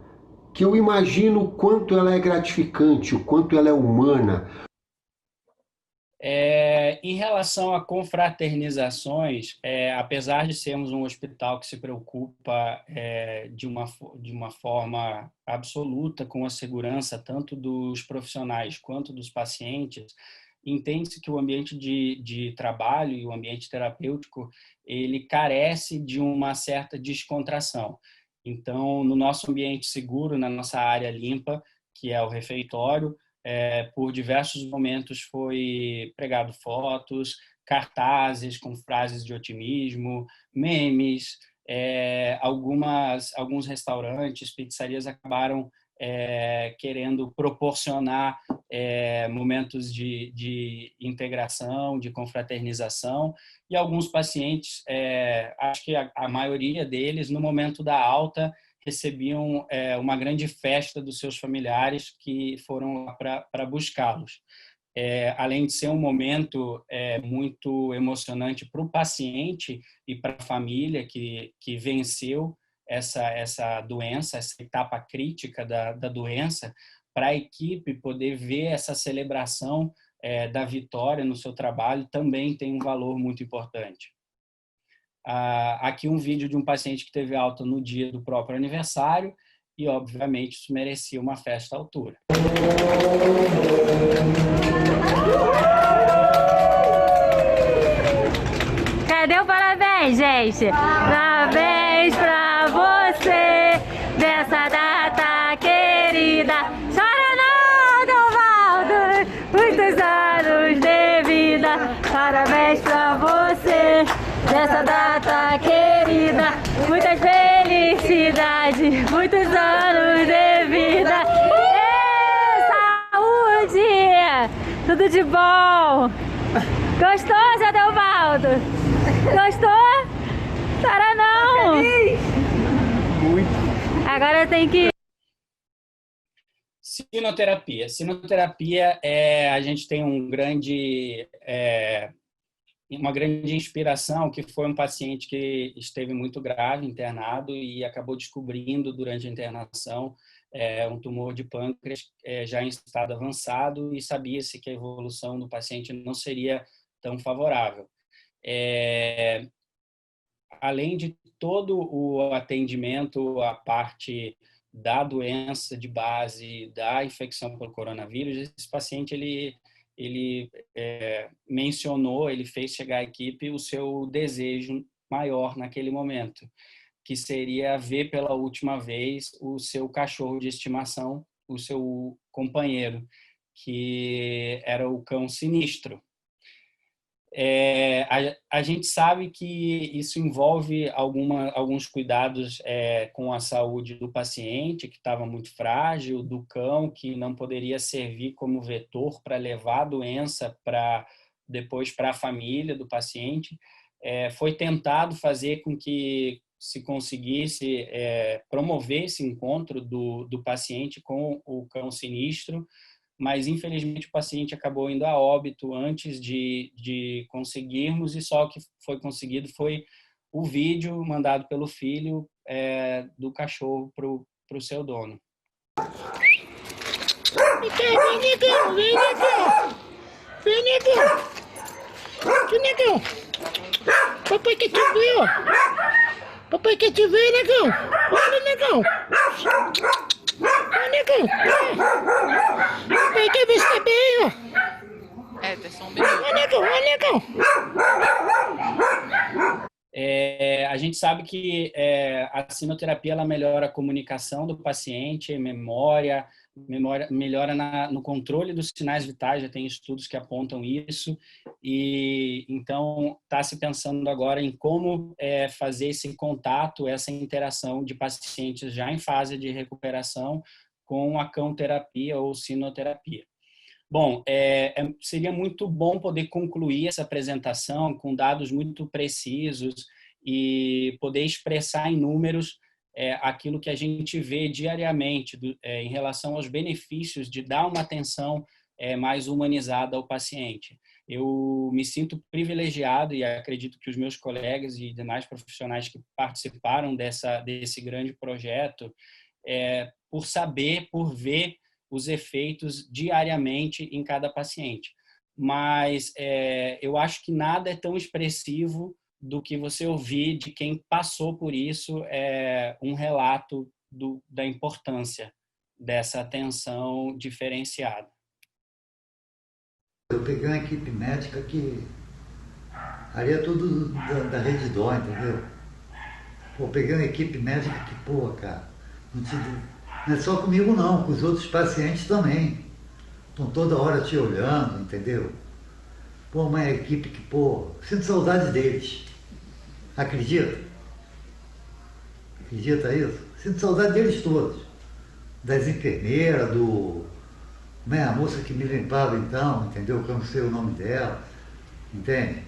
que eu imagino o quanto ela é gratificante, o quanto ela é humana. Em relação a confraternizações, apesar de sermos um hospital que se preocupa de uma forma absoluta com a segurança tanto dos profissionais quanto dos pacientes, entende-se que o ambiente de trabalho e o ambiente terapêutico ele carece de uma certa descontração. Então, no nosso ambiente seguro, na nossa área limpa, que é o refeitório, por diversos momentos foi pregado fotos, cartazes com frases de otimismo, memes, alguns restaurantes, pizzarias acabaram querendo proporcionar momentos de integração, de confraternização, e alguns pacientes, acho que a maioria deles, no momento da alta, recebiam uma grande festa dos seus familiares que foram lá para buscá-los. Além de ser um momento muito emocionante para o paciente e para a família que venceu essa doença, essa etapa crítica da doença, para a equipe poder ver essa celebração da vitória no seu trabalho também tem um valor muito importante. Aqui um vídeo de um paciente que teve alta no dia do próprio aniversário e, obviamente, isso merecia uma festa à altura. Cadê o parabéns, gente? Parabéns pra você dessa data querida. Chora não, Dovaldo, muitos anos de vida. Parabéns pra você dessa data querida, muitas felicidades, muitos anos de vida. Saúde! Tudo de bom! Gostou, Zé Dovaldo? Gostou? Para não! Muito! Agora tem que... Sinoterapia. Sinoterapia, a gente tem uma grande inspiração, que foi um paciente que esteve muito grave, internado, e acabou descobrindo durante a internação um tumor de pâncreas já em estado avançado, e sabia-se que a evolução do paciente não seria tão favorável. Além de todo o atendimento, a parte da doença de base, da infecção pelo coronavírus, esse paciente ele mencionou, ele fez chegar à equipe o seu desejo maior naquele momento, que seria ver pela última vez o seu cachorro de estimação, o seu companheiro, que era o cão Sinistro. A gente sabe que isso envolve alguns cuidados com a saúde do paciente, que estava muito frágil, do cão, que não poderia servir como vetor para levar a doença depois para a família do paciente. Foi tentado fazer com que se conseguisse promover esse encontro do paciente com o cão Sinistro, mas infelizmente o paciente acabou indo a óbito antes de conseguirmos, e só o que foi conseguido foi o vídeo mandado pelo filho do cachorro para o seu dono. Vem, negão, vem, negão. Vem, negão. Que negão. Papai quer te ver, ó. Papai quer te ver, negão. Olha, negão. Olha, negão. Papai quer ver se tá bem, ó. Olha, negão, olha, negão. A gente sabe que a sinoterapia ela melhora a comunicação do paciente, memória melhora no controle dos sinais vitais, já tem estudos que apontam isso, e então está se pensando agora em como fazer esse contato, essa interação de pacientes já em fase de recuperação com a cão-terapia ou sinoterapia. Bom, seria muito bom poder concluir essa apresentação com dados muito precisos e poder expressar em números aquilo que a gente vê diariamente em relação aos benefícios de dar uma atenção mais humanizada ao paciente. Eu me sinto privilegiado e acredito que os meus colegas e demais profissionais que participaram desse grande projeto, por saber, por ver os efeitos diariamente em cada paciente. Mas eu acho que nada é tão expressivo do que você ouvir de quem passou por isso, um relato da importância dessa atenção diferenciada. Eu peguei uma equipe médica que ali é tudo da Rede Dó, entendeu? Pô, peguei uma equipe médica que, pô, cara, não é só comigo não, com os outros pacientes também. Estão toda hora te olhando, entendeu? Pô, uma equipe que, pô, sinto saudade deles. Acredita? Acredita isso? Sinto saudade deles todos. Das enfermeiras, a moça que me limpava então, entendeu? Que eu não sei o nome dela, entende?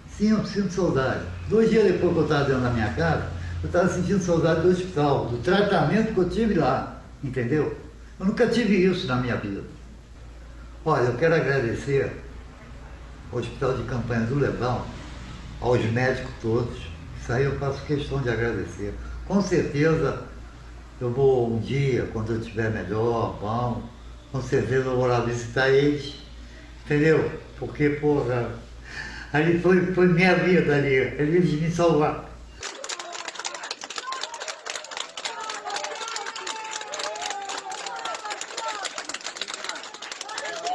Sim, eu sinto saudade. 2 dias depois que eu estava dentro da minha casa, eu estava sentindo saudade do hospital, do tratamento que eu tive lá, entendeu? Eu nunca tive isso na minha vida. Olha, eu quero agradecer ao Hospital de Campanha do Leblon, aos médicos todos. Isso aí eu faço questão de agradecer. Com certeza eu vou um dia, quando eu estiver melhor, bom, com certeza eu vou lá visitar eles, entendeu? Porque, porra, ali foi minha vida ali, eles me salvaram.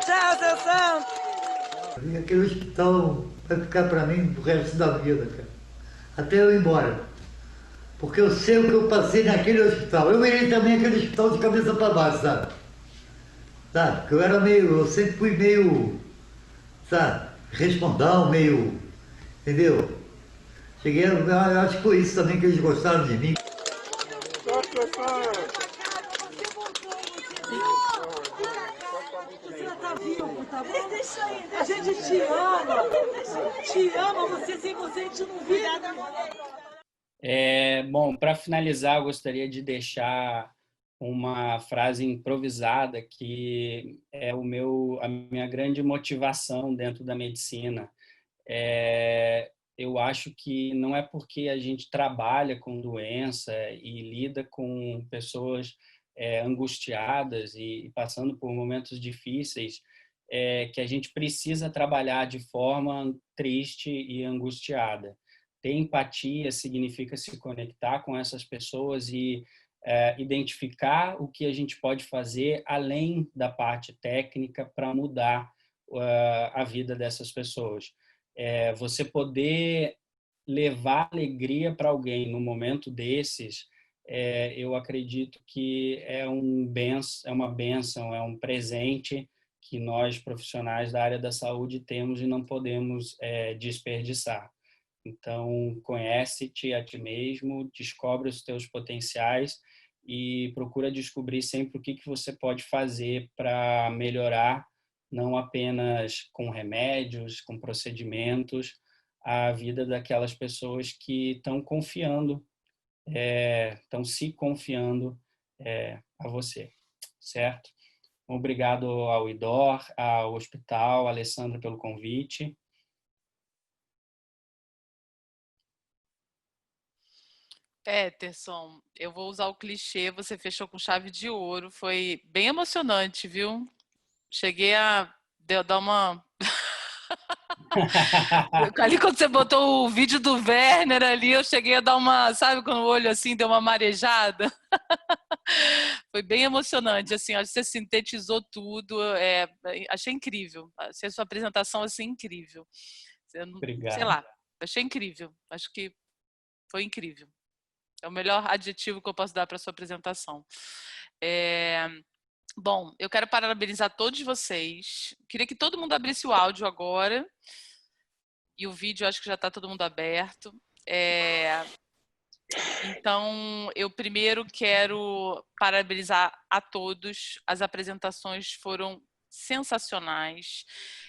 Tchau, seu santo! E aquele hospital vai ficar para mim pro resto da vida, cara. Até eu ir embora. Porque eu sei o que eu passei naquele hospital. Eu irei também aquele hospital de cabeça para baixo, sabe? Sabe? Porque eu sempre fui meio, sabe, respondão, meio, entendeu? Cheguei, eu acho que foi isso também que eles gostaram de mim. Deixa aí, a gente te ama. Te ama, você sem você a gente não vê nada. Bom, para finalizar, eu gostaria de deixar uma frase improvisada que é a minha grande motivação dentro da medicina. Eu acho que não é porque a gente trabalha com doença e lida com pessoas angustiadas e passando por momentos difíceis que a gente precisa trabalhar de forma triste e angustiada. Ter empatia significa se conectar com essas pessoas e identificar o que a gente pode fazer além da parte técnica para mudar a vida dessas pessoas. Você poder levar alegria para alguém no momento desses, eu acredito que é uma bênção, é um presente que nós, profissionais da área da saúde, temos e não podemos desperdiçar. Então, conhece-te a ti mesmo, descobre os teus potenciais e procura descobrir sempre o que você pode fazer para melhorar, não apenas com remédios, com procedimentos, a vida daquelas pessoas que estão confiando, estão se confiando a você, certo? Obrigado ao IDOR, ao hospital, Alessandra, pelo convite. Peterson, eu vou usar o clichê, você fechou com chave de ouro, foi bem emocionante, viu? Cheguei a dar uma... Ali quando você botou o vídeo do Werner ali, eu cheguei a dar uma, sabe quando o olho assim deu uma marejada? Foi bem emocionante, assim, acho que você sintetizou tudo, achei incrível, achei a sua apresentação assim incrível. Obrigado. Sei lá, achei incrível, acho que foi incrível. É o melhor adjetivo que eu posso dar para a sua apresentação. Bom, eu quero parabenizar todos vocês. Queria que todo mundo abrisse o áudio agora. E o vídeo, acho que já está todo mundo aberto. Então, eu primeiro quero parabenizar a todos. As apresentações foram sensacionais.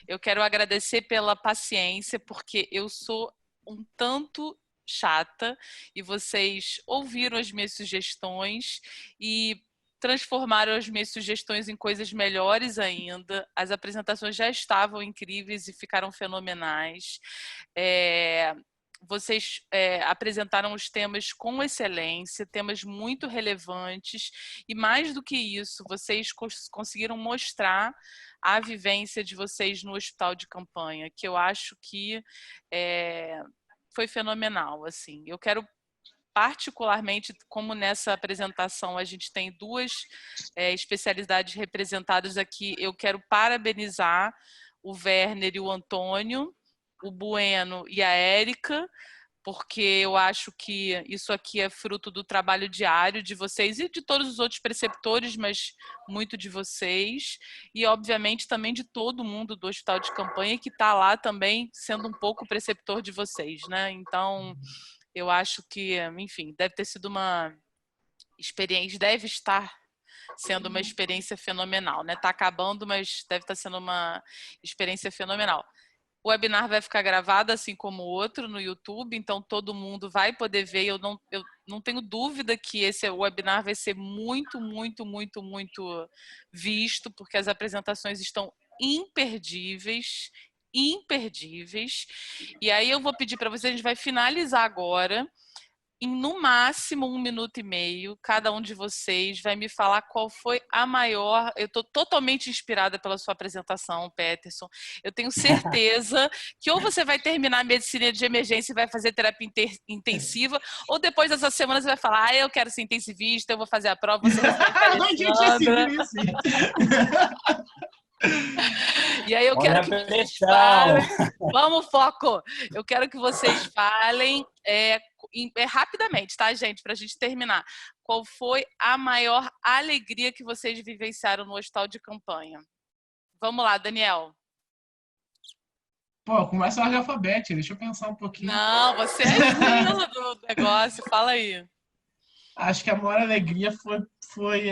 Eu quero agradecer pela paciência, porque eu sou um tanto chata e vocês ouviram as minhas sugestões e transformaram as minhas sugestões em coisas melhores ainda. As apresentações já estavam incríveis e ficaram fenomenais. Vocês apresentaram os temas com excelência, temas muito relevantes, e mais do que isso, vocês conseguiram mostrar a vivência de vocês no hospital de campanha, que eu acho que foi fenomenal. Assim. Eu quero particularmente, como nessa apresentação a gente tem duas especialidades representadas aqui, eu quero parabenizar o Werner e o Antônio, o Bueno e a Érica, porque eu acho que isso aqui é fruto do trabalho diário de vocês e de todos os outros preceptores, mas muito de vocês, e obviamente também de todo mundo do Hospital de Campanha, que está lá também sendo um pouco preceptor de vocês, né? Então, eu acho que, enfim, deve ter sido uma experiência, deve estar sendo uma experiência fenomenal, né? Está acabando, mas deve estar sendo uma experiência fenomenal. O webinar vai ficar gravado, assim como o outro, no YouTube, então todo mundo vai poder ver. Eu não tenho dúvida que esse webinar vai ser muito, muito, muito, muito visto, porque as apresentações estão imperdíveis, imperdíveis. E aí eu vou pedir para vocês, a gente vai finalizar agora, em no máximo 1 minuto e meio, cada um de vocês vai me falar qual foi a maior... Eu estou totalmente inspirada pela sua apresentação, Peterson. Eu tenho certeza que ou você vai terminar a medicina de emergência e vai fazer terapia intensiva, ou depois dessa semana você vai falar, eu quero ser intensivista, eu vou fazer a prova, você vai ser E aí eu quero que vocês falem... Vamos, foco! Eu quero que vocês falem rapidamente, tá, gente? Pra gente terminar. Qual foi a maior alegria que vocês vivenciaram no hospital de campanha? Vamos lá, Daniel. Pô, começa a ordem alfabética, deixa eu pensar um pouquinho. Não, você é do negócio, fala aí. Acho que a maior alegria foi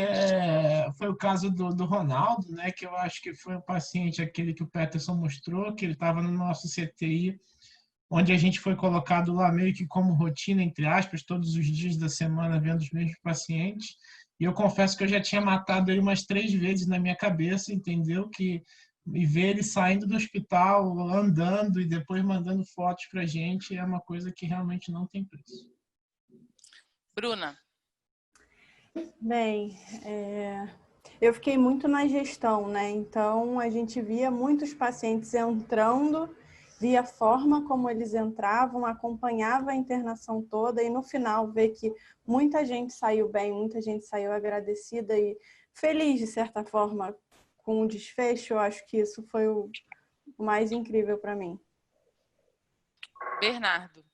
o caso do Ronaldo, né? Que eu acho que foi um paciente, aquele que o Peterson mostrou, que ele estava no nosso CTI, onde a gente foi colocado lá meio que como rotina, entre aspas, todos os dias da semana vendo os mesmos pacientes. E eu confesso que eu já tinha matado ele umas 3 vezes na minha cabeça, entendeu? E ver ele saindo do hospital, andando e depois mandando fotos pra gente é uma coisa que realmente não tem preço. Bruna. Bem, eu fiquei muito na gestão, né? Então, a gente via muitos pacientes entrando, via a forma como eles entravam, acompanhava a internação toda e no final ver que muita gente saiu bem, muita gente saiu agradecida e feliz, de certa forma, com o desfecho. Eu acho que isso foi o mais incrível para mim. Bernardo.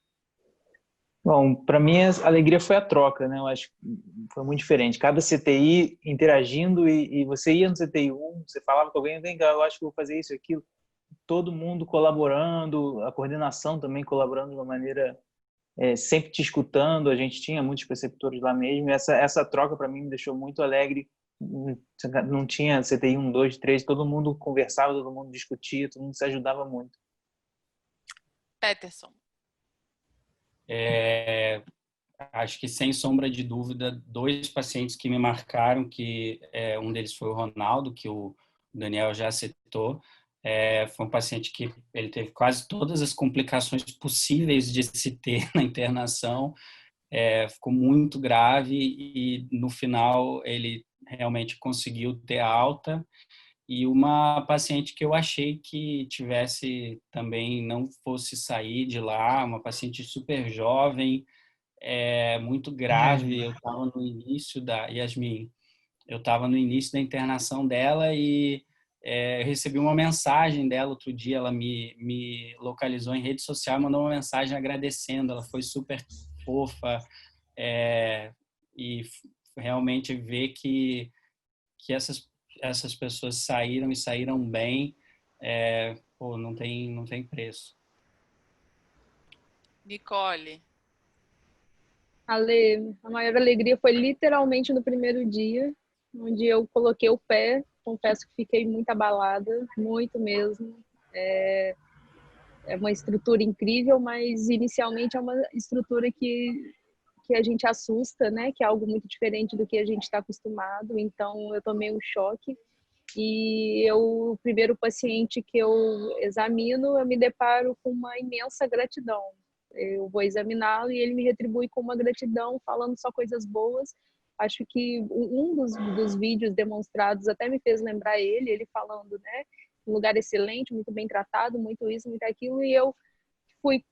Bom, para mim a alegria foi a troca, né? Eu acho que foi muito diferente. Cada CTI interagindo e você ia no CTI 1, você falava com alguém, vem cá, eu acho que vou fazer isso e aquilo. Todo mundo colaborando, a coordenação também colaborando de uma maneira sempre te escutando. A gente tinha muitos preceptores lá mesmo. Essa troca para mim me deixou muito alegre. Não tinha CTI 1, 2, 3, todo mundo conversava, todo mundo discutia, todo mundo se ajudava muito. Peterson. Acho que, sem sombra de dúvida, 2 pacientes que me marcaram, que um deles foi o Ronaldo, que o Daniel já citou. Foi um paciente que ele teve quase todas as complicações possíveis de se ter na internação, ficou muito grave e, no final, ele realmente conseguiu ter alta. E uma paciente que eu achei que tivesse também, não fosse sair de lá, uma paciente super jovem, muito grave. Eu estava no início Yasmin, eu estava no início da internação dela e eu recebi uma mensagem dela outro dia. Ela me localizou em rede social e mandou uma mensagem agradecendo. Ela foi super fofa, e realmente ver que essas pessoas saíram e saíram bem, não tem preço. Nicole. Ale, a maior alegria foi literalmente no primeiro dia, onde eu coloquei o pé confesso que fiquei muito abalada, muito mesmo. É uma estrutura incrível, mas inicialmente é uma estrutura que a gente assusta, né? Que é algo muito diferente do que a gente está acostumado. Então, eu tomei um choque. E o primeiro paciente que eu examino, eu me deparo com uma imensa gratidão. Eu vou examiná-lo e ele me retribui com uma gratidão, falando só coisas boas. Acho que um dos vídeos demonstrados até me fez lembrar ele falando, né? Um lugar excelente, muito bem tratado, muito isso, muito aquilo. E eu fui,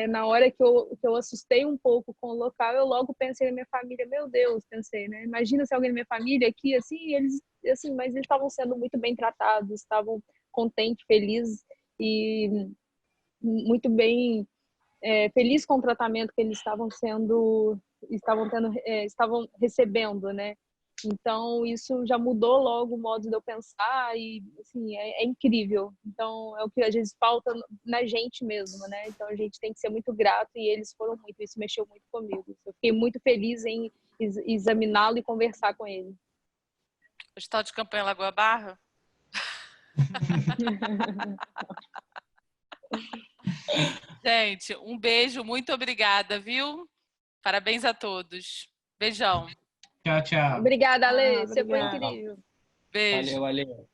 na hora que eu assustei um pouco com o local, eu logo pensei na minha família. Meu Deus, pensei, né? Imagina se alguém da minha família aqui, assim, mas eles estavam sendo muito bem tratados, estavam contentes, felizes e muito bem, felizes com o tratamento que eles estavam recebendo, né? Então, isso já mudou logo o modo de eu pensar e, assim, é incrível. Então, é o que às vezes falta na gente mesmo, né? Então, a gente tem que ser muito grato e eles foram muito. Isso mexeu muito comigo. Eu fiquei muito feliz em examiná-lo e conversar com ele. Hospital de Campanha Lagoa Barra? Gente, um beijo. Muito obrigada, viu? Parabéns a todos. Beijão. Tchau, tchau. Obrigada, Ale. Você foi incrível. Beijo. Valeu.